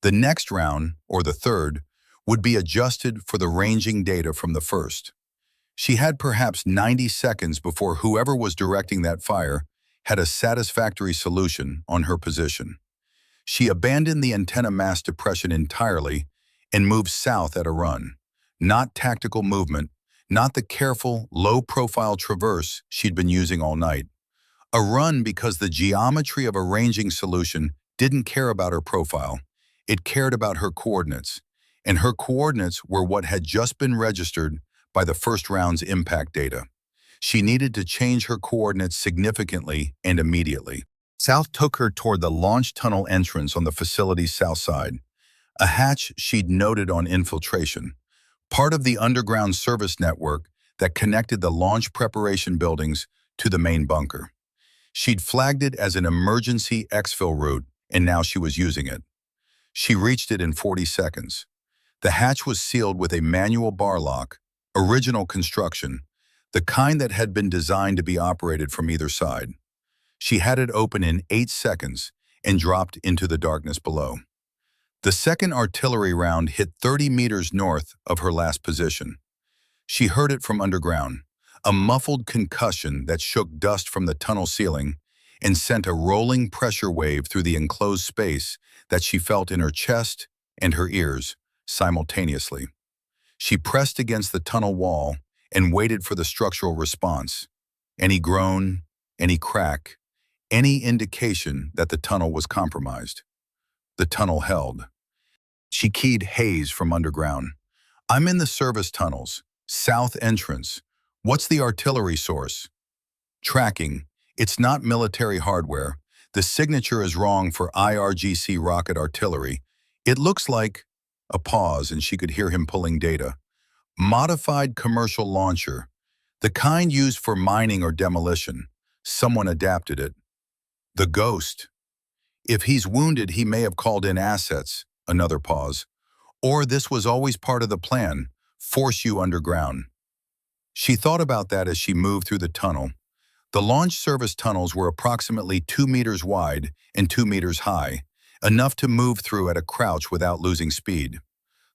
[SPEAKER 1] The next round, or the third, would be adjusted for the ranging data from the first. She had perhaps 90 seconds before whoever was directing that fire had a satisfactory solution on her position. She abandoned the antenna mast depression entirely and moved south at a run. Not tactical movement, not the careful, low-profile traverse she'd been using all night. A run because the geometry of a ranging solution didn't care about her profile. It cared about her coordinates, and her coordinates were what had just been registered by the first round's impact data. She needed to change her coordinates significantly and immediately. South took her toward the launch tunnel entrance on the facility's south side, a hatch she'd noted on infiltration, part of the underground service network that connected the launch preparation buildings to the main bunker. She'd flagged it as an emergency exfil route, and now she was using it. She reached it in 40 seconds. The hatch was sealed with a manual bar lock, original construction, the kind that had been designed to be operated from either side. She had it open in 8 seconds and dropped into the darkness below. The second artillery round hit 30 meters north of her last position. She heard it from underground, a muffled concussion that shook dust from the tunnel ceiling and sent a rolling pressure wave through the enclosed space that she felt in her chest and her ears simultaneously. She pressed against the tunnel wall and waited for the structural response. Any groan, any crack, any indication that the tunnel was compromised. The tunnel held. She keyed Hayes from underground. "I'm in the service tunnels. South entrance. What's the artillery source?" "Tracking. It's not military hardware. The signature is wrong for IRGC rocket artillery. It looks like—" A pause, and she could hear him pulling data. "Modified commercial launcher. The kind used for mining or demolition. Someone adapted it. The ghost. If he's wounded, he may have called in assets." Another pause. "Or this was always part of the plan. Force you underground." She thought about that as she moved through the tunnel. The launch service tunnels were approximately 2 meters wide and 2 meters high, enough to move through at a crouch without losing speed.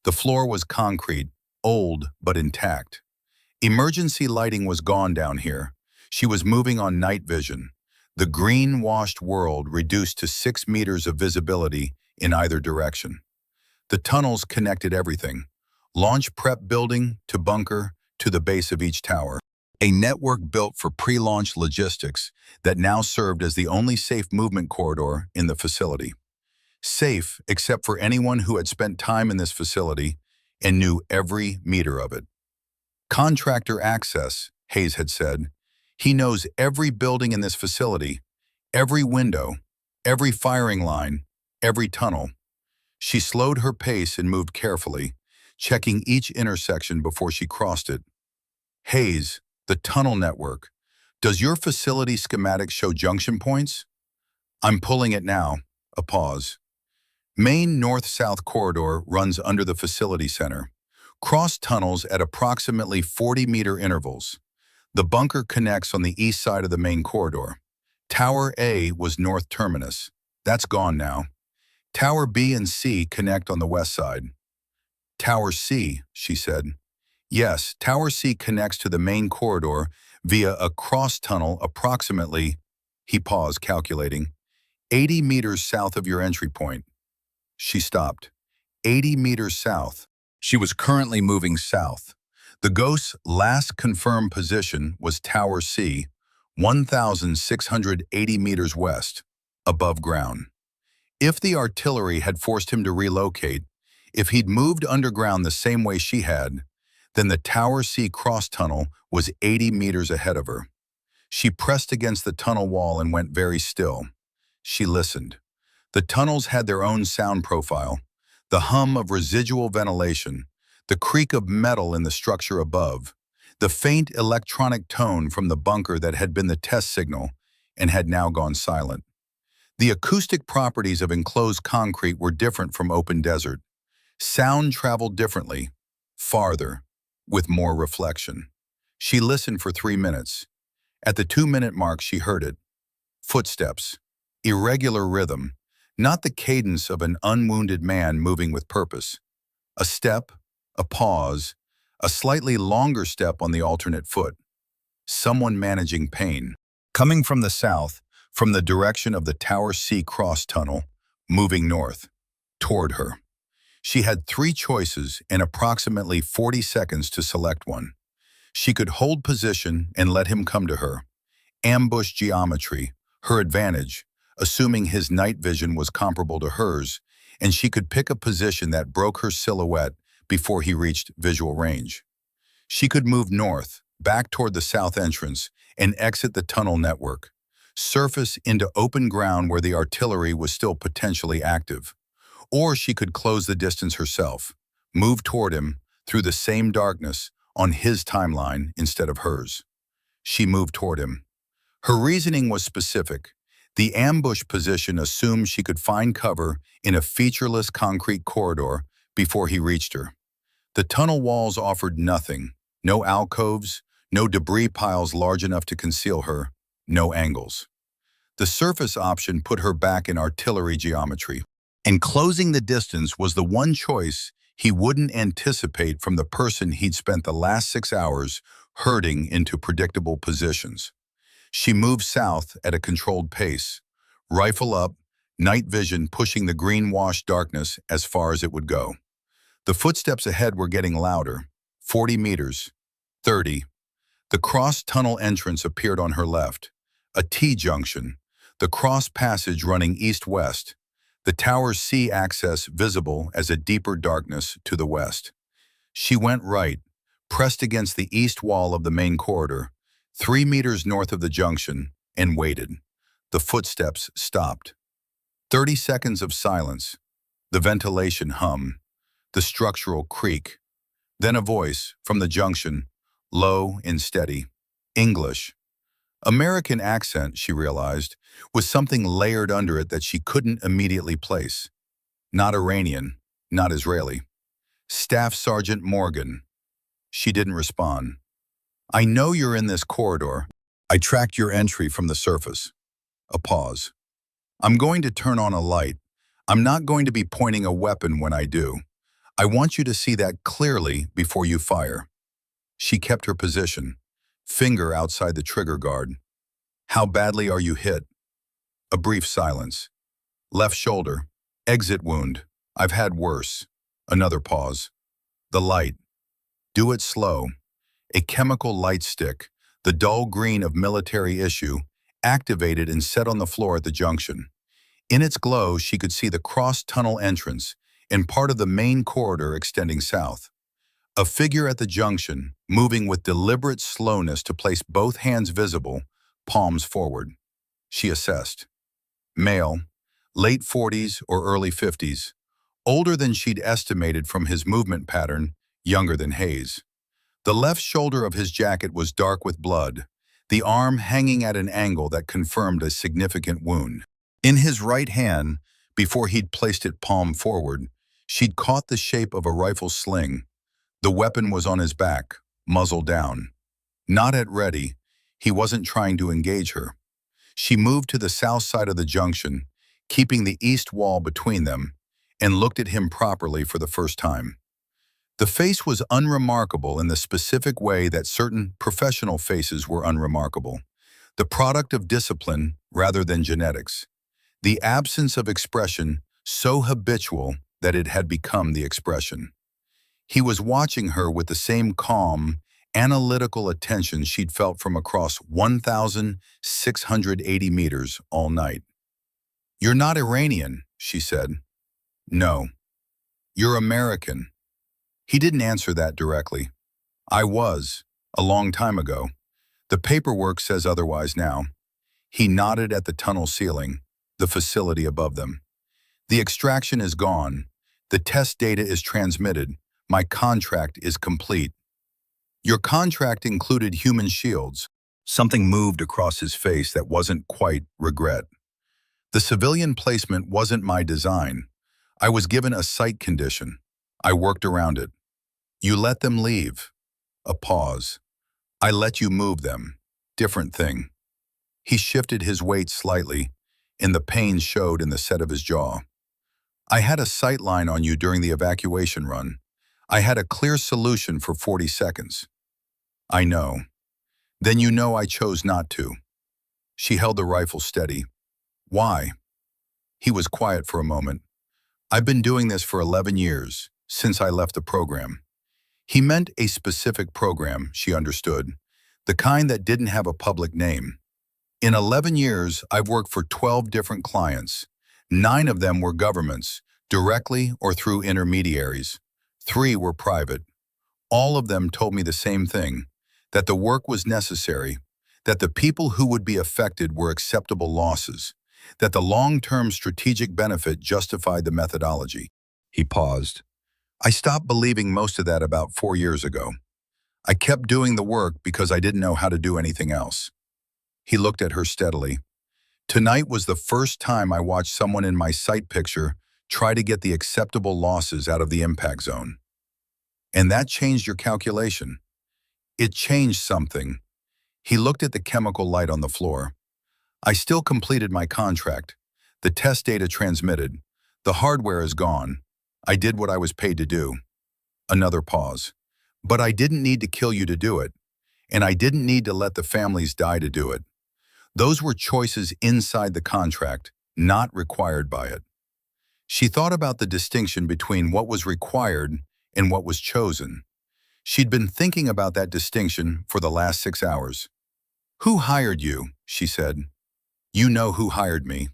[SPEAKER 1] The floor was concrete, old but intact. Emergency lighting was gone down here. She was moving on night vision. The green-washed world reduced to 6 meters of visibility in either direction. The tunnels connected everything. Launch prep building to bunker to the base of each tower. A network built for pre-launch logistics that now served as the only safe movement corridor in the facility. Safe except for anyone who had spent time in this facility and knew every meter of it. "Contractor access," Hayes had said. "He knows every building in this facility, every window, every firing line, every tunnel." She slowed her pace and moved carefully, checking each intersection before she crossed it. "Hayes, the tunnel network. Does your facility schematic show junction points?" "I'm pulling it now." A pause. "Main north-south corridor runs under the facility center. Cross tunnels at approximately 40-meter intervals. The bunker connects on the east side of the main corridor. Tower A was north terminus. That's gone now. Tower B and C connect on the west side." "Tower C," she said. "Yes, Tower C connects to the main corridor via a cross tunnel approximately," he paused, calculating, "80 meters south of your entry point." She stopped. 80 meters south. She was currently moving south. The ghost's last confirmed position was Tower C, 1,680 meters west, above ground. If the artillery had forced him to relocate, if he'd moved underground the same way she had, then the Tower C cross tunnel was 80 meters ahead of her. She pressed against the tunnel wall and went very still. She listened. The tunnels had their own sound profile, the hum of residual ventilation, the creak of metal in the structure above, the faint electronic tone from the bunker that had been the test signal and had now gone silent. The acoustic properties of enclosed concrete were different from open desert. Sound traveled differently, farther, with more reflection. She listened for 3 minutes. At the 2-minute mark, she heard it. Footsteps, irregular rhythm, not the cadence of an unwounded man moving with purpose. A step, a pause, a slightly longer step on the alternate foot. Someone managing pain. Coming from the south, from the direction of the Tower C cross tunnel, moving north, toward her. She had 3 choices and approximately 40 seconds to select one. She could hold position and let him come to her. Ambush geometry, her advantage, assuming his night vision was comparable to hers, and she could pick a position that broke her silhouette before he reached visual range. She could move north, back toward the south entrance, and exit the tunnel network. Surface into open ground where the artillery was still potentially active. Or she could close the distance herself, move toward him through the same darkness on his timeline instead of hers. She moved toward him. Her reasoning was specific. The ambush position assumed she could find cover in a featureless concrete corridor before he reached her. The tunnel walls offered nothing, no alcoves, no debris piles large enough to conceal her, no angles. The surface option put her back in artillery geometry. And closing the distance was the one choice he wouldn't anticipate from the person he'd spent the last 6 hours herding into predictable positions. She moved south at a controlled pace, rifle up, night vision pushing the green-washed darkness as far as it would go. The footsteps ahead were getting louder. 40 meters. 30. The cross-tunnel entrance appeared on her left. A T-junction. The cross passage running east-west. The tower's C access visible as a deeper darkness to the west. She went right, pressed against the east wall of the main corridor, 3 meters north of the junction, and waited. The footsteps stopped. 30 seconds of silence. The ventilation hum. The structural creak. Then a voice from the junction, low and steady. English. American accent, she realized, with something layered under it that she couldn't immediately place. Not Iranian, not Israeli. Staff Sergeant Morgan. She didn't respond. I know you're in this corridor. I tracked your entry from the surface. A pause. I'm going to turn on a light. I'm not going to be pointing a weapon when I do. I want you to see that clearly before you fire. She kept her position, finger outside the trigger guard. How badly are you hit? A brief silence. Left shoulder. Exit wound. I've had worse. Another pause. The light. Do it slow. A chemical light stick, the dull green of military issue, activated and set on the floor at the junction. In its glow, she could see the cross-tunnel entrance and part of the main corridor extending south. A figure at the junction, moving with deliberate slowness to place both hands visible, palms forward. She assessed. Male, late 40s or early 50s, older than she'd estimated from his movement pattern, younger than Hayes. The left shoulder of his jacket was dark with blood, the arm hanging at an angle that confirmed a significant wound. In his right hand, before he'd placed it palm forward, she'd caught the shape of a rifle sling. The weapon was on his back, muzzle down. Not at ready, he wasn't trying to engage her. She moved to the south side of the junction, keeping the east wall between them, and looked at him properly for the first time. The face was unremarkable in the specific way that certain professional faces were unremarkable, the product of discipline rather than genetics. The absence of expression so habitual that it had become the expression. He was watching her with the same calm, analytical attention she'd felt from across 1,680 meters all night. You're not Iranian, she said. No. You're American. He didn't answer that directly. I was, a long time ago. The paperwork says otherwise now. He nodded at the tunnel ceiling, the facility above them. The extraction is gone. The test data is transmitted. My contract is complete. Your contract included human shields. Something moved across his face that wasn't quite regret. The civilian placement wasn't my design. I was given a site condition. I worked around it. You let them leave. A pause. I let you move them. Different thing. He shifted his weight slightly, and the pain showed in the set of his jaw. I had a sight line on you during the evacuation run. I had a clear solution for 40 seconds. I know. Then you know I chose not to. She held the rifle steady. Why? He was quiet for a moment. I've been doing this for 11 years, since I left the program. He meant a specific program, she understood, the kind that didn't have a public name. In 11 years, I've worked for 12 different clients. 9 of them were governments, directly or through intermediaries. 3 were private. All of them told me the same thing, that the work was necessary, that the people who would be affected were acceptable losses, that the long-term strategic benefit justified the methodology. He paused. I stopped believing most of that about 4 years ago. I kept doing the work because I didn't know how to do anything else. He looked at her steadily. Tonight was the first time I watched someone in my sight picture try to get the acceptable losses out of the impact zone. And that changed your calculation. It changed something. He looked at the chemical light on the floor. I still completed my contract. The test data transmitted. The hardware is gone. I did what I was paid to do. Another pause. But I didn't need to kill you to do it, and I didn't need to let the families die to do it. Those were choices inside the contract, not required by it. She thought about the distinction between what was required and what was chosen. She'd been thinking about that distinction for the last 6 hours. "Who hired you?" she said. "You know who hired me."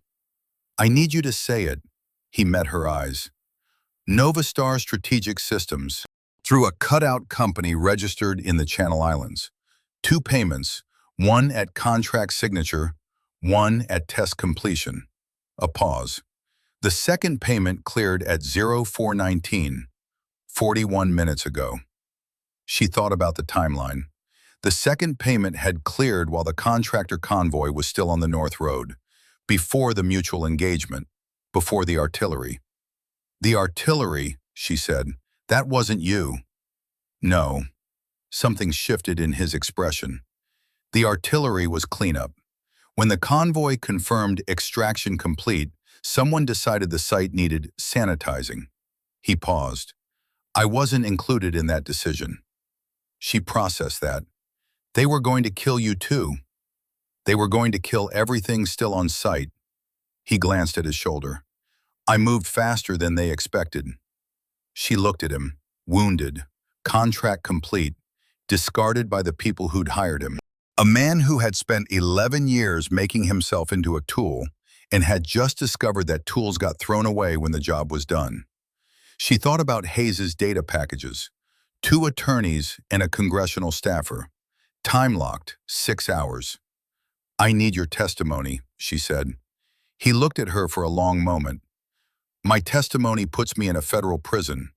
[SPEAKER 1] "I need you to say it." He met her eyes. Novastar Strategic Systems, through a cutout company registered in the Channel Islands. 2 payments, one at contract signature, one at test completion. A pause. The second payment cleared at 0419, 41 minutes ago. She thought about the timeline. The second payment had cleared while the contractor convoy was still on the North Road, before the mutual engagement, before the artillery. "The artillery," she said, "that wasn't you." No. Something shifted in his expression. The artillery was cleanup. When the convoy confirmed extraction complete, someone decided the site needed sanitizing. He paused. "I wasn't included in that decision." She processed that. "They were going to kill you too. They were going to kill everything still on site." He glanced at his shoulder. "I moved faster than they expected." She looked at him, wounded, contract complete, discarded by the people who'd hired him. A man who had spent 11 years making himself into a tool and had just discovered that tools got thrown away when the job was done. She thought about Hayes's data packages, 2 attorneys and a congressional staffer, time-locked, 6 hours. "I need your testimony," she said. He looked at her for a long moment. "My testimony puts me in a federal prison."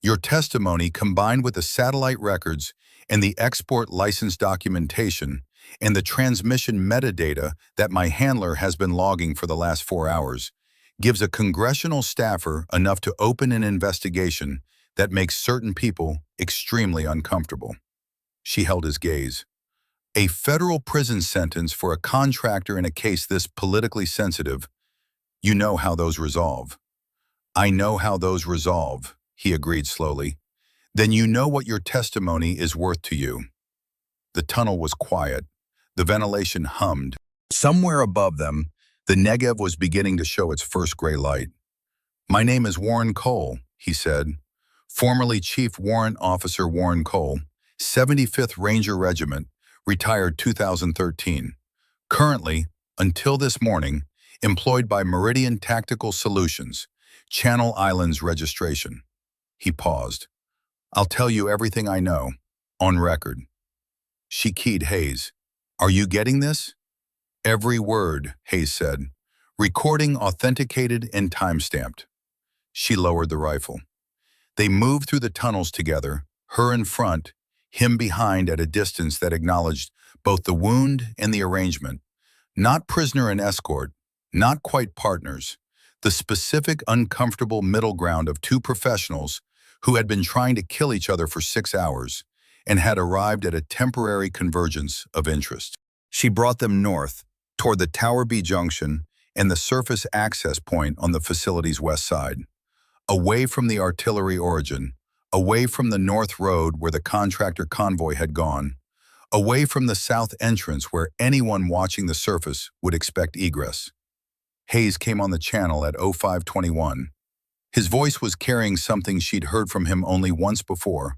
[SPEAKER 1] "Your testimony, combined with the satellite records and the export license documentation and the transmission metadata that my handler has been logging for the last 4 hours, gives a congressional staffer enough to open an investigation that makes certain people extremely uncomfortable." She held his gaze. "A federal prison sentence for a contractor in a case this politically sensitive. You know how those resolve." "I know how those resolve," he agreed slowly. "Then you know what your testimony is worth to you." The tunnel was quiet. The ventilation hummed. Somewhere above them, the Negev was beginning to show its first gray light. "My name is Warren Cole," he said. "Formerly Chief Warrant Officer Warren Cole, 75th Ranger Regiment, retired 2013. Currently, until this morning, employed by Meridian Tactical Solutions, Channel Islands registration." He paused. "I'll tell you everything I know, on record." She keyed Hayes. "Are you getting this?" "Every word," Hayes said. "Recording authenticated and time-stamped." She lowered the rifle. They moved through the tunnels together, her in front, him behind at a distance that acknowledged both the wound and the arrangement. Not prisoner and escort, not quite partners. The specific uncomfortable middle ground of 2 professionals who had been trying to kill each other for 6 hours and had arrived at a temporary convergence of interest. She brought them north, toward the Tower B Junction and the surface access point on the facility's west side. Away from the artillery origin, away from the North Road where the contractor convoy had gone, away from the south entrance where anyone watching the surface would expect egress. Hayes came on the channel at 0521. His voice was carrying something she'd heard from him only once before,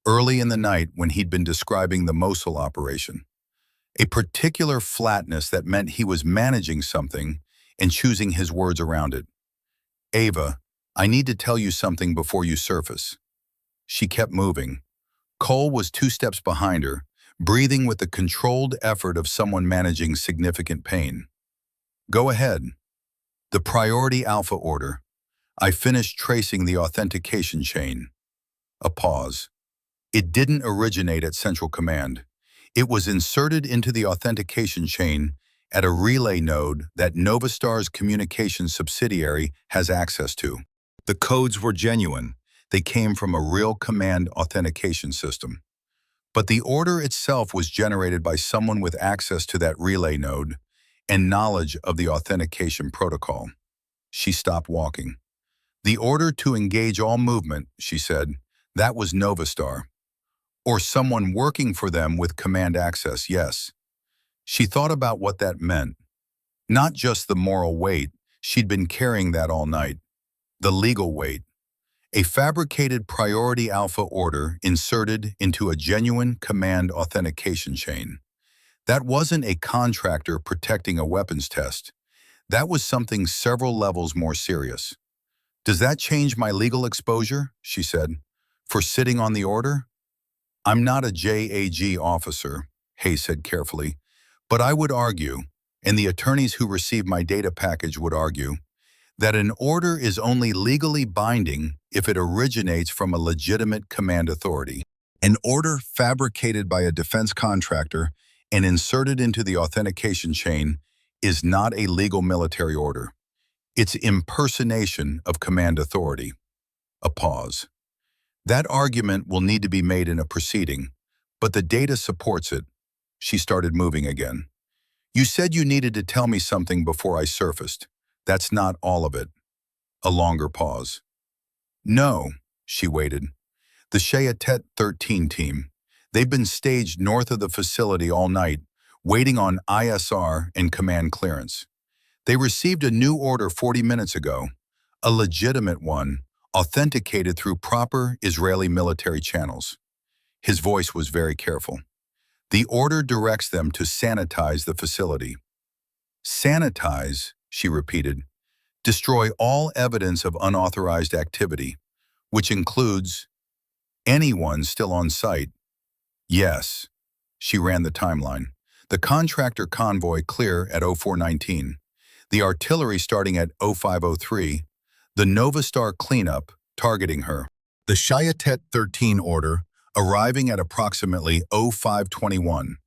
[SPEAKER 1] early in the night when he'd been describing the Mosul operation. A particular flatness that meant he was managing something and choosing his words around it. "Ava, I need to tell you something before you surface." She kept moving. Cole was 2 steps behind her, breathing with the controlled effort of someone managing significant pain. "Go ahead." "The priority alpha order. I finished tracing the authentication chain." A pause. "It didn't originate at Central Command. It was inserted into the authentication chain at a relay node that Novastar's communications subsidiary has access to. The codes were genuine. They came from a real command authentication system. But the order itself was generated by someone with access to that relay node, and knowledge of the authentication protocol. She stopped walking. The order to engage all movement, she said, that was Novastar. Or someone working for them with command access, yes. She thought about what that meant. Not just the moral weight, she'd been carrying that all night. The legal weight. A fabricated priority alpha order inserted into a genuine command authentication chain. That wasn't a contractor protecting a weapons test. That was something several levels more serious. Does that change my legal exposure? She said. For sitting on the order? I'm not a JAG officer, Hayes said carefully, but I would argue, and the attorneys who received my data package would argue, that an order is only legally binding if it originates from a legitimate command authority. An order fabricated by a defense contractor and inserted into the authentication chain is not a legal military order. It's impersonation of command authority. A pause. That argument will need to be made in a proceeding, but the data supports it. She started moving again. You said you needed to tell me something before I surfaced. That's not all of it. A longer pause. No, she waited. The Shayatet 13 team. They've been staged north of the facility all night, waiting on ISR and command clearance. They received a new order 40 minutes ago, a legitimate one, authenticated through proper Israeli military channels. His voice was very careful. The order directs them to sanitize the facility. Sanitize, she repeated. Destroy all evidence of unauthorized activity, which includes anyone still on site. Yes. She ran the timeline. The contractor convoy clear at 0419. The artillery starting at 0503. The Novastar cleanup targeting her. The Shayatet 13 order arriving at approximately 0521.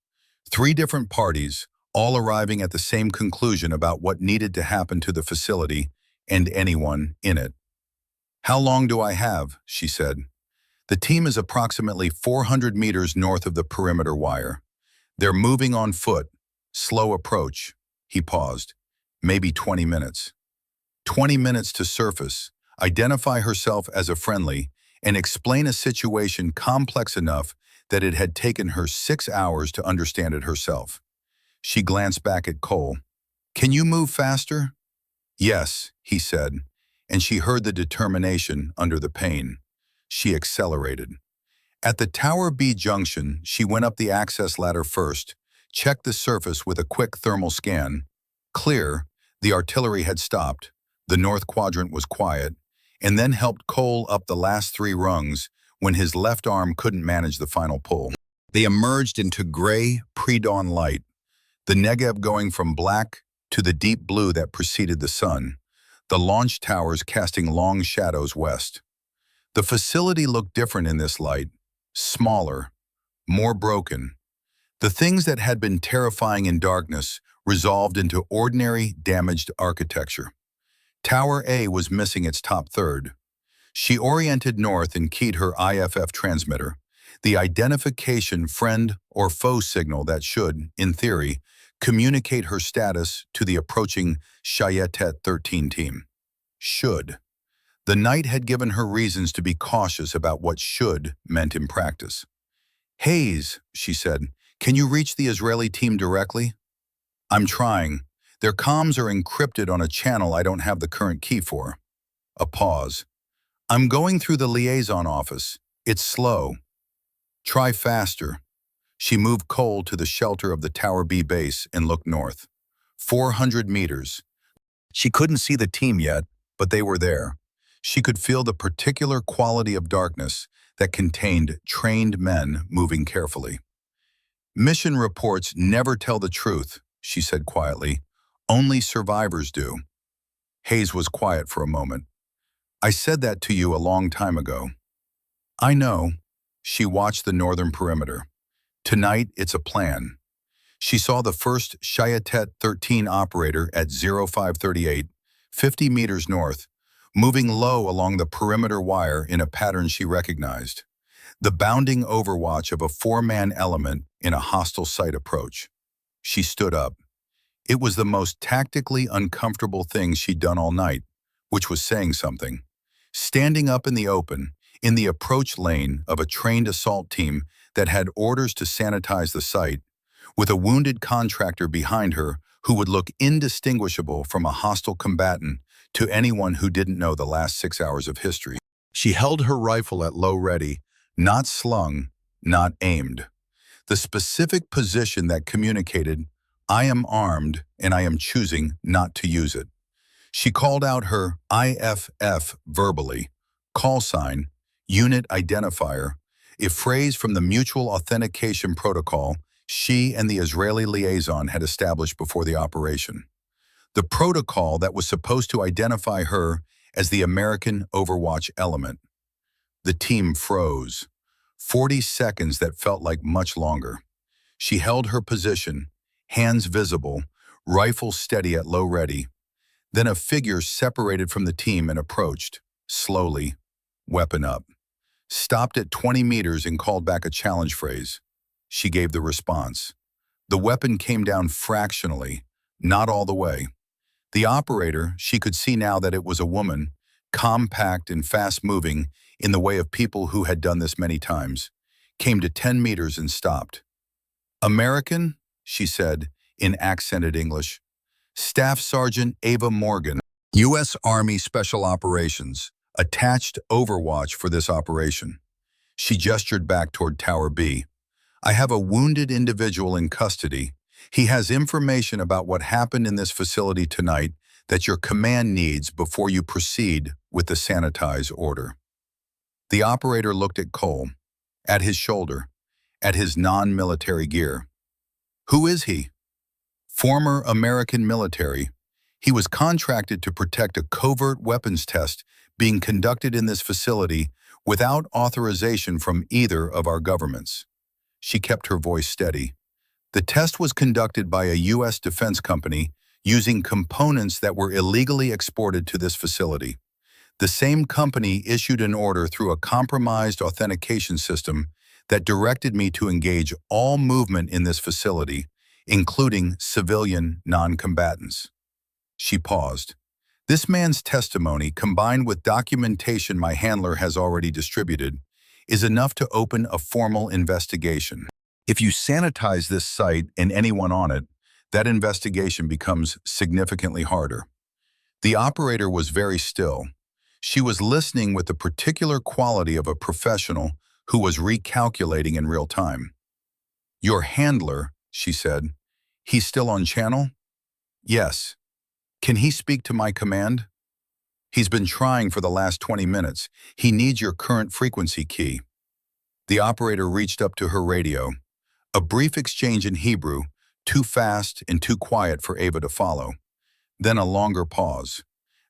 [SPEAKER 1] 3 different parties, all arriving at the same conclusion about what needed to happen to the facility and anyone in it. How long do I have? She said. The team is approximately 400 meters north of the perimeter wire. They're moving on foot. Slow approach. He paused. Maybe 20 minutes. 20 minutes to surface, identify herself as a friendly, and explain a situation complex enough that it had taken her 6 hours to understand it herself. She glanced back at Cole. Can you move faster? Yes, he said, and she heard the determination under the pain. She accelerated. At the Tower B junction, she went up the access ladder first, checked the surface with a quick thermal scan. Clear, the artillery had stopped, the north quadrant was quiet, and then helped Cole up the last 3 rungs when his left arm couldn't manage the final pull. They emerged into gray, pre-dawn light, the Negev going from black to the deep blue that preceded the sun, the launch towers casting long shadows west. The facility looked different in this light, smaller, more broken. The things that had been terrifying in darkness resolved into ordinary, damaged architecture. Tower A was missing its top third. She oriented north and keyed her IFF transmitter, the identification friend or foe signal that should, in theory, communicate her status to the approaching Shayatet 13 team. Should. The night had given her reasons to be cautious about what should meant in practice. Hayes, she said, can you reach the Israeli team directly? I'm trying. Their comms are encrypted on a channel I don't have the current key for. A pause. I'm going through the liaison office. It's slow. Try faster. She moved Cole to the shelter of the Tower B base and looked north. 400 meters. She couldn't see the team yet, but they were there. She could feel the particular quality of darkness that contained trained men moving carefully. Mission reports never tell the truth, she said quietly. Only survivors do. Hayes was quiet for a moment. I said that to you a long time ago. I know. She watched the northern perimeter. Tonight, it's a plan. She saw the first Shayatet 13 operator at 0538, 50 meters north, moving low along the perimeter wire in a pattern she recognized. The bounding overwatch of a 4-man element in a hostile site approach. She stood up. It was the most tactically uncomfortable thing she'd done all night, which was saying something. Standing up in the open, in the approach lane of a trained assault team that had orders to sanitize the site, with a wounded contractor behind her who would look indistinguishable from a hostile combatant to anyone who didn't know the last 6 hours of history. She held her rifle at low ready, not slung, not aimed. The specific position that communicated, "I am armed and I am choosing not to use it." She called out her IFF verbally, call sign, unit identifier, a phrase from the mutual authentication protocol she and the Israeli liaison had established before the operation. The protocol that was supposed to identify her as the American overwatch element. The team froze. 40 seconds that felt like much longer. She held her position, hands visible, rifle steady at low ready. Then a figure separated from the team and approached, slowly, weapon up. Stopped at 20 meters and called back a challenge phrase. She gave the response. The weapon came down fractionally, not all the way. The operator, she could see now that it was a woman, compact and fast-moving in the way of people who had done this many times, came to 10 meters and stopped. "American?" she said, in accented English. "Staff Sergeant Ava Morgan, U.S. Army Special Operations, attached overwatch for this operation." She gestured back toward Tower B. "I have a wounded individual in custody. He has information about what happened in this facility tonight that your command needs before you proceed with the sanitize order." The operator looked at Cole, at his shoulder, at his non-military gear. "Who is he?" "Former American military. He was contracted to protect a covert weapons test being conducted in this facility without authorization from either of our governments." She kept her voice steady. "The test was conducted by a U.S. defense company using components that were illegally exported to this facility. The same company issued an order through a compromised authentication system that directed me to engage all movement in this facility, including civilian non-combatants." She paused. "This man's testimony, combined with documentation my handler has already distributed, is enough to open a formal investigation. If you sanitize this site and anyone on it, that investigation becomes significantly harder." The operator was very still. She was listening with the particular quality of a professional who was recalculating in real time. "Your handler," she said, "he's still on channel?" "Yes." "Can he speak to my command?" "He's been trying for the last 20 minutes. He needs your current frequency key." The operator reached up to her radio. A brief exchange in Hebrew, too fast and too quiet for Ava to follow. Then a longer pause.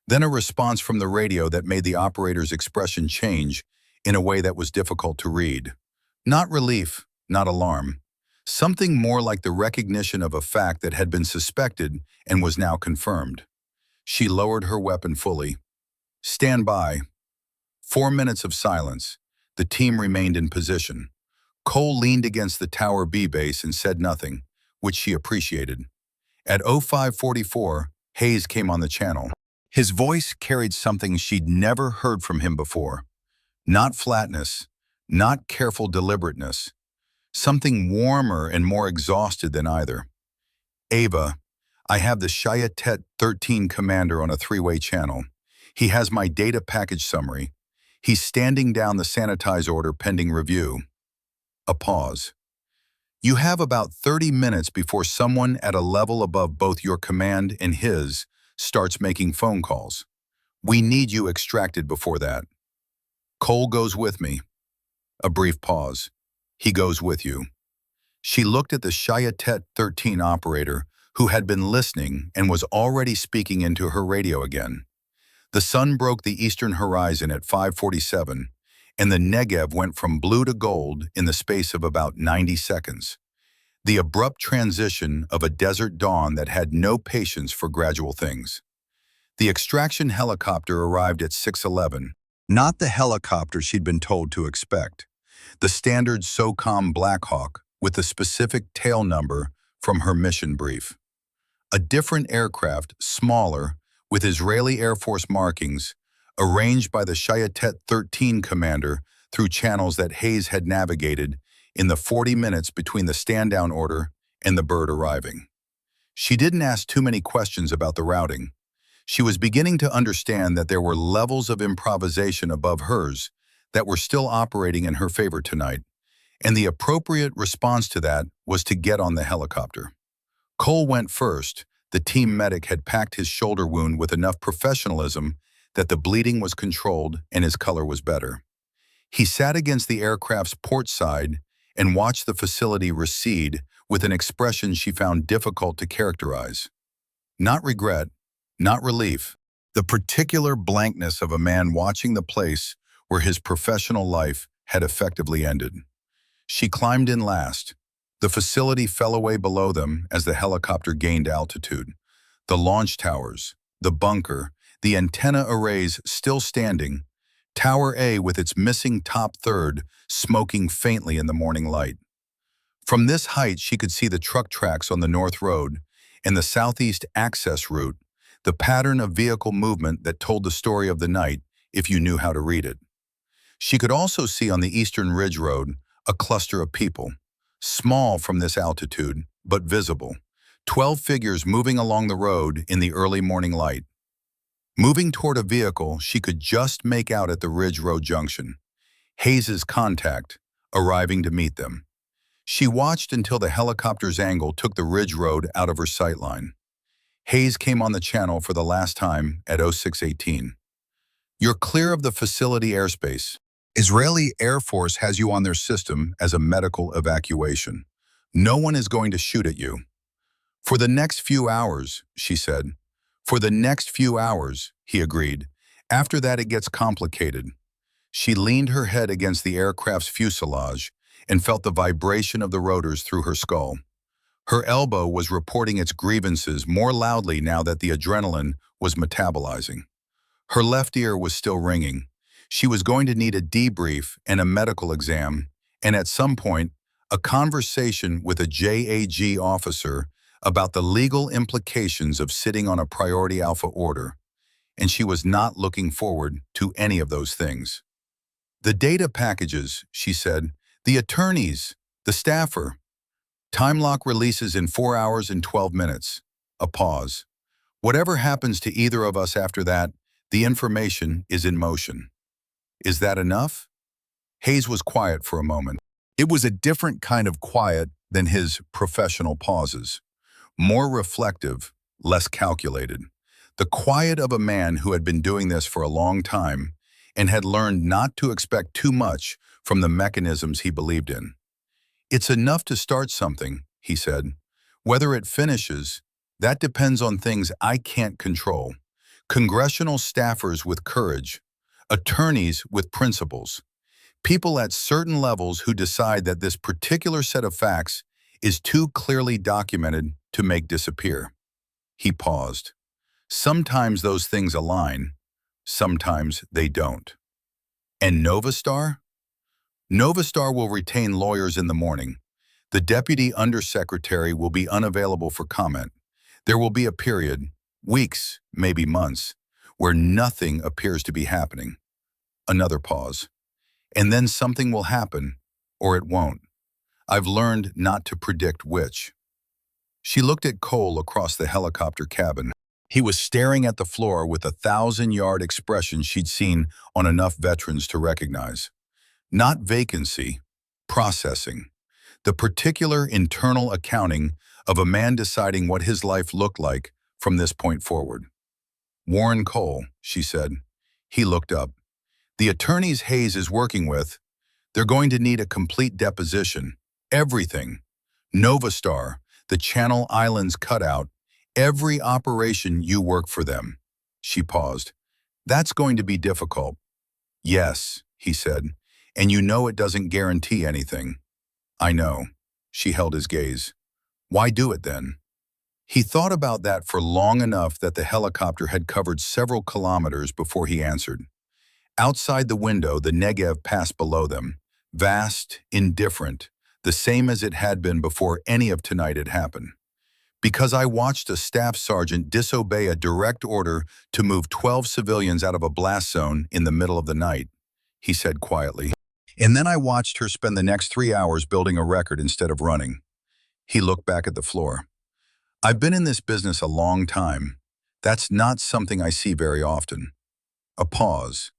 [SPEAKER 1] Then a response from the radio that made the operator's expression change in a way that was difficult to read. Not relief, not alarm. Something more like the recognition of a fact that had been suspected and was now confirmed. She lowered her weapon fully. "Stand by." 4 minutes of silence. The team remained in position. Cole leaned against the Tower B base and said nothing, which she appreciated. At 0544, Hayes came on the channel. His voice carried something she'd never heard from him before. Not flatness, not careful deliberateness. Something warmer and more exhausted than either. "Ava, I have the Shayatet 13 commander on a 3-way channel. He has my data package summary. He's standing down the sanitize order pending review." A pause. "You have about 30 minutes before someone at a level above both your command and his starts making phone calls. We need you extracted before that." "Cole goes with me." A brief pause. "He goes with you." She looked at the Shayatet 13 operator who had been listening and was already speaking into her radio again. The sun broke the eastern horizon at 5:47, and the Negev went from blue to gold in the space of about 90 seconds. The abrupt transition of a desert dawn that had no patience for gradual things. The extraction helicopter arrived at 6:11, not the helicopter she'd been told to expect. The standard SOCOM Blackhawk with the specific tail number from her mission brief. A different aircraft, smaller, with Israeli Air Force markings, arranged by the Shayatet 13 commander through channels that Hayes had navigated in the 40 minutes between the stand-down order and the bird arriving. She didn't ask too many questions about the routing. She was beginning to understand that there were levels of improvisation above hers that were still operating in her favor tonight, and the appropriate response to that was to get on the helicopter. Cole went first. The team medic had packed his shoulder wound with enough professionalism that the bleeding was controlled and his color was better. He sat against the aircraft's port side and watched the facility recede with an expression she found difficult to characterize. Not regret, not relief, the particular blankness of a man watching the place where his professional life had effectively ended. She climbed in last. The facility fell away below them as the helicopter gained altitude. The launch towers, the bunker, the antenna arrays still standing, Tower A with its missing top third smoking faintly in the morning light. From this height she could see the truck tracks on the North Road and the southeast access route, the pattern of vehicle movement that told the story of the night if you knew how to read it. She could also see on the Eastern Ridge Road a cluster of people, small from this altitude, but visible. 12 figures moving along the road in the early morning light. Moving toward a vehicle she could just make out at the Ridge Road junction. Hayes's contact, arriving to meet them. She watched until the helicopter's angle took the Ridge Road out of her sightline. Hayes came on the channel for the last time at 0618. You're clear of the facility airspace. Israeli Air Force has you on their system as a medical evacuation. No one is going to shoot at you. For the next few hours, she said. For the next few hours, he agreed. After that it gets complicated. She leaned her head against the aircraft's fuselage and felt the vibration of the rotors through her skull. Her elbow was reporting its grievances more loudly now that the adrenaline was metabolizing. Her left ear was still ringing. She was going to need a debrief and a medical exam, and at some point, a conversation with a JAG officer about the legal implications of sitting on a priority alpha order, and she was not looking forward to any of those things. The data packages, she said, the attorneys, the staffer. Time lock releases in 4 hours and 12 minutes. A pause. Whatever happens to either of us after that, the information is in motion. Is that enough? Hayes was quiet for a moment. It was a different kind of quiet than his professional pauses. More reflective, less calculated. The quiet of a man who had been doing this for a long time and had learned not to expect too much from the mechanisms he believed in. It's enough to start something, he said. Whether it finishes, that depends on things I can't control. Congressional staffers with courage, attorneys with principles, people at certain levels who decide that this particular set of facts is too clearly documented to make disappear. He paused. Sometimes those things align, sometimes they don't. And Novastar? Novastar will retain lawyers in the morning. The deputy undersecretary will be unavailable for comment. There will be a period, weeks, maybe months, where nothing appears to be happening. Another pause. And then something will happen, or it won't. I've learned not to predict which. She looked at Cole across the helicopter cabin. He was staring at the floor with a 1,000-yard expression she'd seen on enough veterans to recognize. Not vacancy, processing. The particular internal accounting of a man deciding what his life looked like from this point forward. Warren Cole, she said. He looked up. The attorneys Hayes is working with, they're going to need a complete deposition. Everything. Novastar, the Channel Islands cutout, every operation you work for them. She paused. That's going to be difficult. Yes, he said, and you know it doesn't guarantee anything. I know. She held his gaze. Why do it then? He thought about that for long enough that the helicopter had covered several kilometers before he answered. Outside the window, the Negev passed below them, vast, indifferent, the same as it had been before any of tonight had happened. Because I watched a staff sergeant disobey a direct order to move 12 civilians out of a blast zone in the middle of the night, he said quietly. And then I watched her spend the next 3 hours building a record instead of running. He looked back at the floor. I've been in this business a long time. That's not something I see very often. A pause.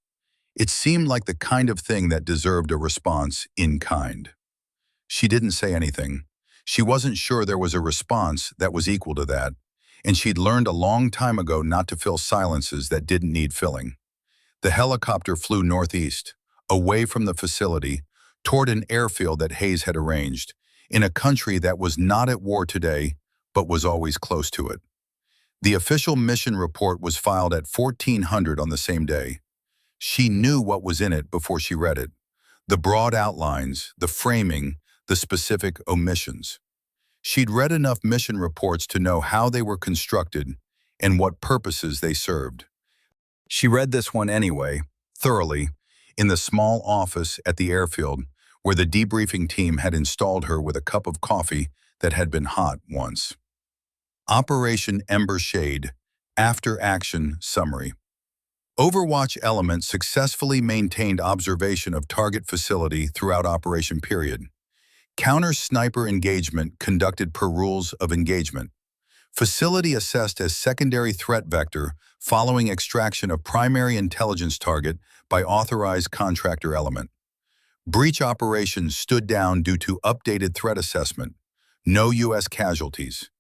[SPEAKER 1] It seemed like the kind of thing that deserved a response in kind. She didn't say anything. She wasn't sure there was a response that was equal to that, and she'd learned a long time ago not to fill silences that didn't need filling. The helicopter flew northeast, away from the facility, toward an airfield that Hayes had arranged, in a country that was not at war today, but was always close to it. The official mission report was filed at 1400 on the same day. She knew what was in it before she read it. The broad outlines, the framing, the specific omissions. She'd read enough mission reports to know how they were constructed and what purposes they served. She read this one anyway, thoroughly, in the small office at the airfield where the debriefing team had installed her with a cup of coffee that had been hot once. Operation Ember Shade, After Action Summary. Overwatch element successfully maintained observation of target facility throughout operation period. Counter-sniper engagement conducted per rules of engagement. Facility assessed as secondary threat vector following extraction of primary intelligence target by authorized contractor element. Breach operations stood down due to updated threat assessment. No U.S. casualties.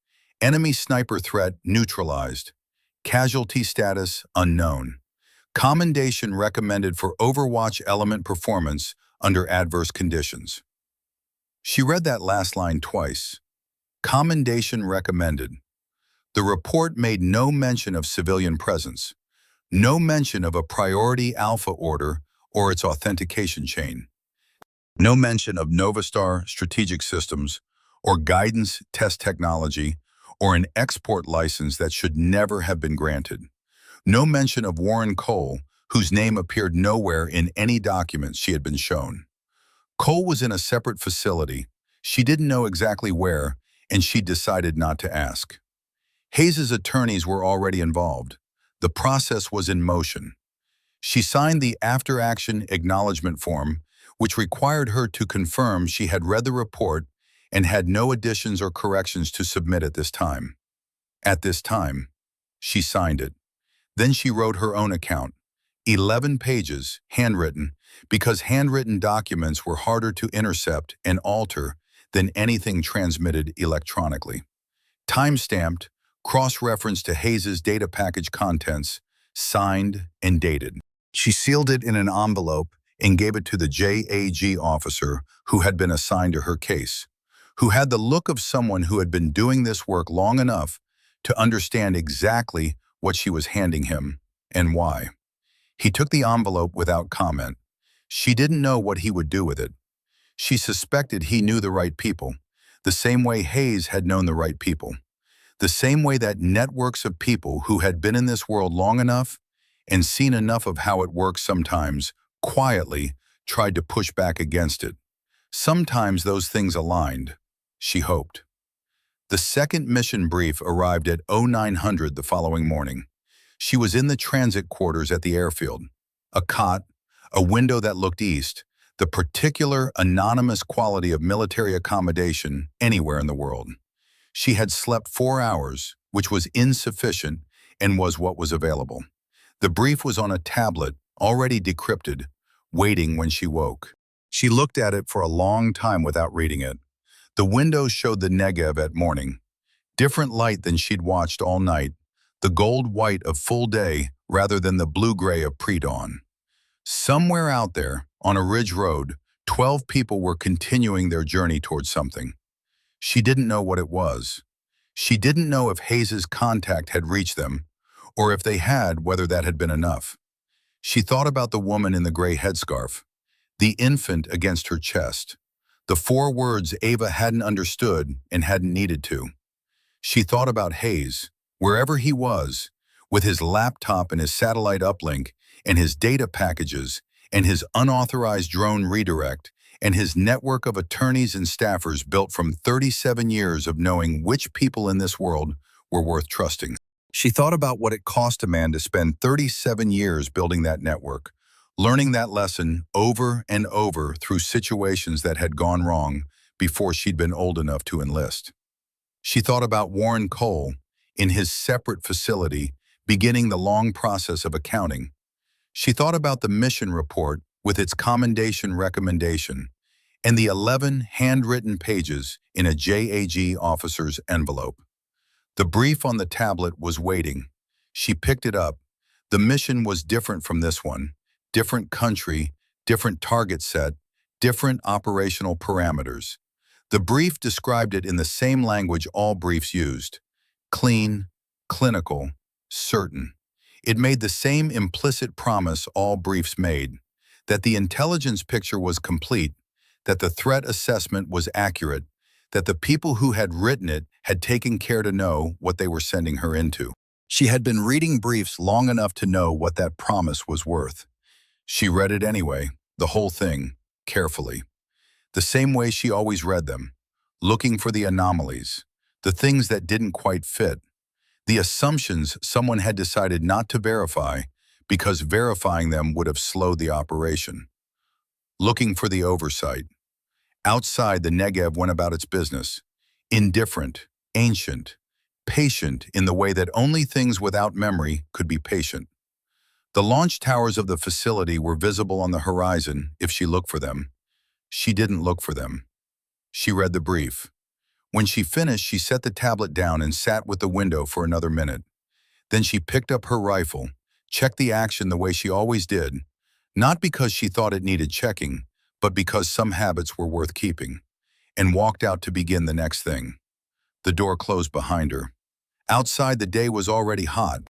[SPEAKER 1] Enemy sniper threat neutralized. Casualty status unknown. Commendation recommended for Overwatch element performance under adverse conditions. She read that last line twice. Commendation recommended. The report made no mention of civilian presence, no mention of a priority alpha order or its authentication chain, no mention of Novastar strategic systems or guidance test technology or an export license that should never have been granted. No mention of Warren Cole, whose name appeared nowhere in any documents she had been shown. Cole was in a separate facility. She didn't know exactly where, and she decided not to ask. Hayes's attorneys were already involved. The process was in motion. She signed the after-action acknowledgement form, which required her to confirm she had read the report and had no additions or corrections to submit at this time. At this time, she signed it. Then she wrote her own account, 11 pages, handwritten, because handwritten documents were harder to intercept and alter than anything transmitted electronically. Time-stamped, cross-referenced to Hayes's data package contents, signed and dated. She sealed it in an envelope and gave it to the JAG officer who had been assigned to her case, who had the look of someone who had been doing this work long enough to understand exactly what she was handing him and why. He took the envelope without comment. She didn't know what he would do with it. She suspected he knew the right people, the same way Hayes had known the right people, the same way that networks of people who had been in this world long enough and seen enough of how it works sometimes, quietly, tried to push back against it. Sometimes those things aligned, she hoped. The second mission brief arrived at 0900 the following morning. She was in the transit quarters at the airfield. A cot, a window that looked east, the particular anonymous quality of military accommodation anywhere in the world. She had slept 4 hours, which was insufficient and was what was available. The brief was on a tablet, already decrypted, waiting when she woke. She looked at it for a long time without reading it. The window showed the Negev at morning. Different light than she'd watched all night, the gold-white of full day rather than the blue-gray of pre-dawn. Somewhere out there, on a ridge road, 12 people were continuing their journey towards something. She didn't know what it was. She didn't know if Hayes's contact had reached them, or if they had, whether that had been enough. She thought about the woman in the gray headscarf, the infant against her chest, the 4 words Ava hadn't understood and hadn't needed to. She thought about Hayes, wherever he was, with his laptop and his satellite uplink and his data packages and his unauthorized drone redirect and his network of attorneys and staffers built from 37 years of knowing which people in this world were worth trusting. She thought about what it cost a man to spend 37 years building that network, learning that lesson over and over through situations that had gone wrong before she'd been old enough to enlist. She thought about Warren Cole in his separate facility, beginning the long process of accounting. She thought about the mission report with its commendation recommendation and the 11 handwritten pages in a JAG officer's envelope. The brief on the tablet was waiting. She picked it up. The mission was different from this one. Different country, different target set, different operational parameters. The brief described it in the same language all briefs used. Clean, clinical, certain. It made the same implicit promise all briefs made, that the intelligence picture was complete, that the threat assessment was accurate, that the people who had written it had taken care to know what they were sending her into. She had been reading briefs long enough to know what that promise was worth. She read it anyway, the whole thing, carefully. The same way she always read them, looking for the anomalies, the things that didn't quite fit, the assumptions someone had decided not to verify because verifying them would have slowed the operation. Looking for the oversight. Outside, the Negev went about its business, indifferent, ancient, patient in the way that only things without memory could be patient. The launch towers of the facility were visible on the horizon if she looked for them. She didn't look for them. She read the brief. When she finished, she set the tablet down and sat with the window for another minute. Then she picked up her rifle, checked the action the way she always did, not because she thought it needed checking, but because some habits were worth keeping, and walked out to begin the next thing. The door closed behind her. Outside, the day was already hot,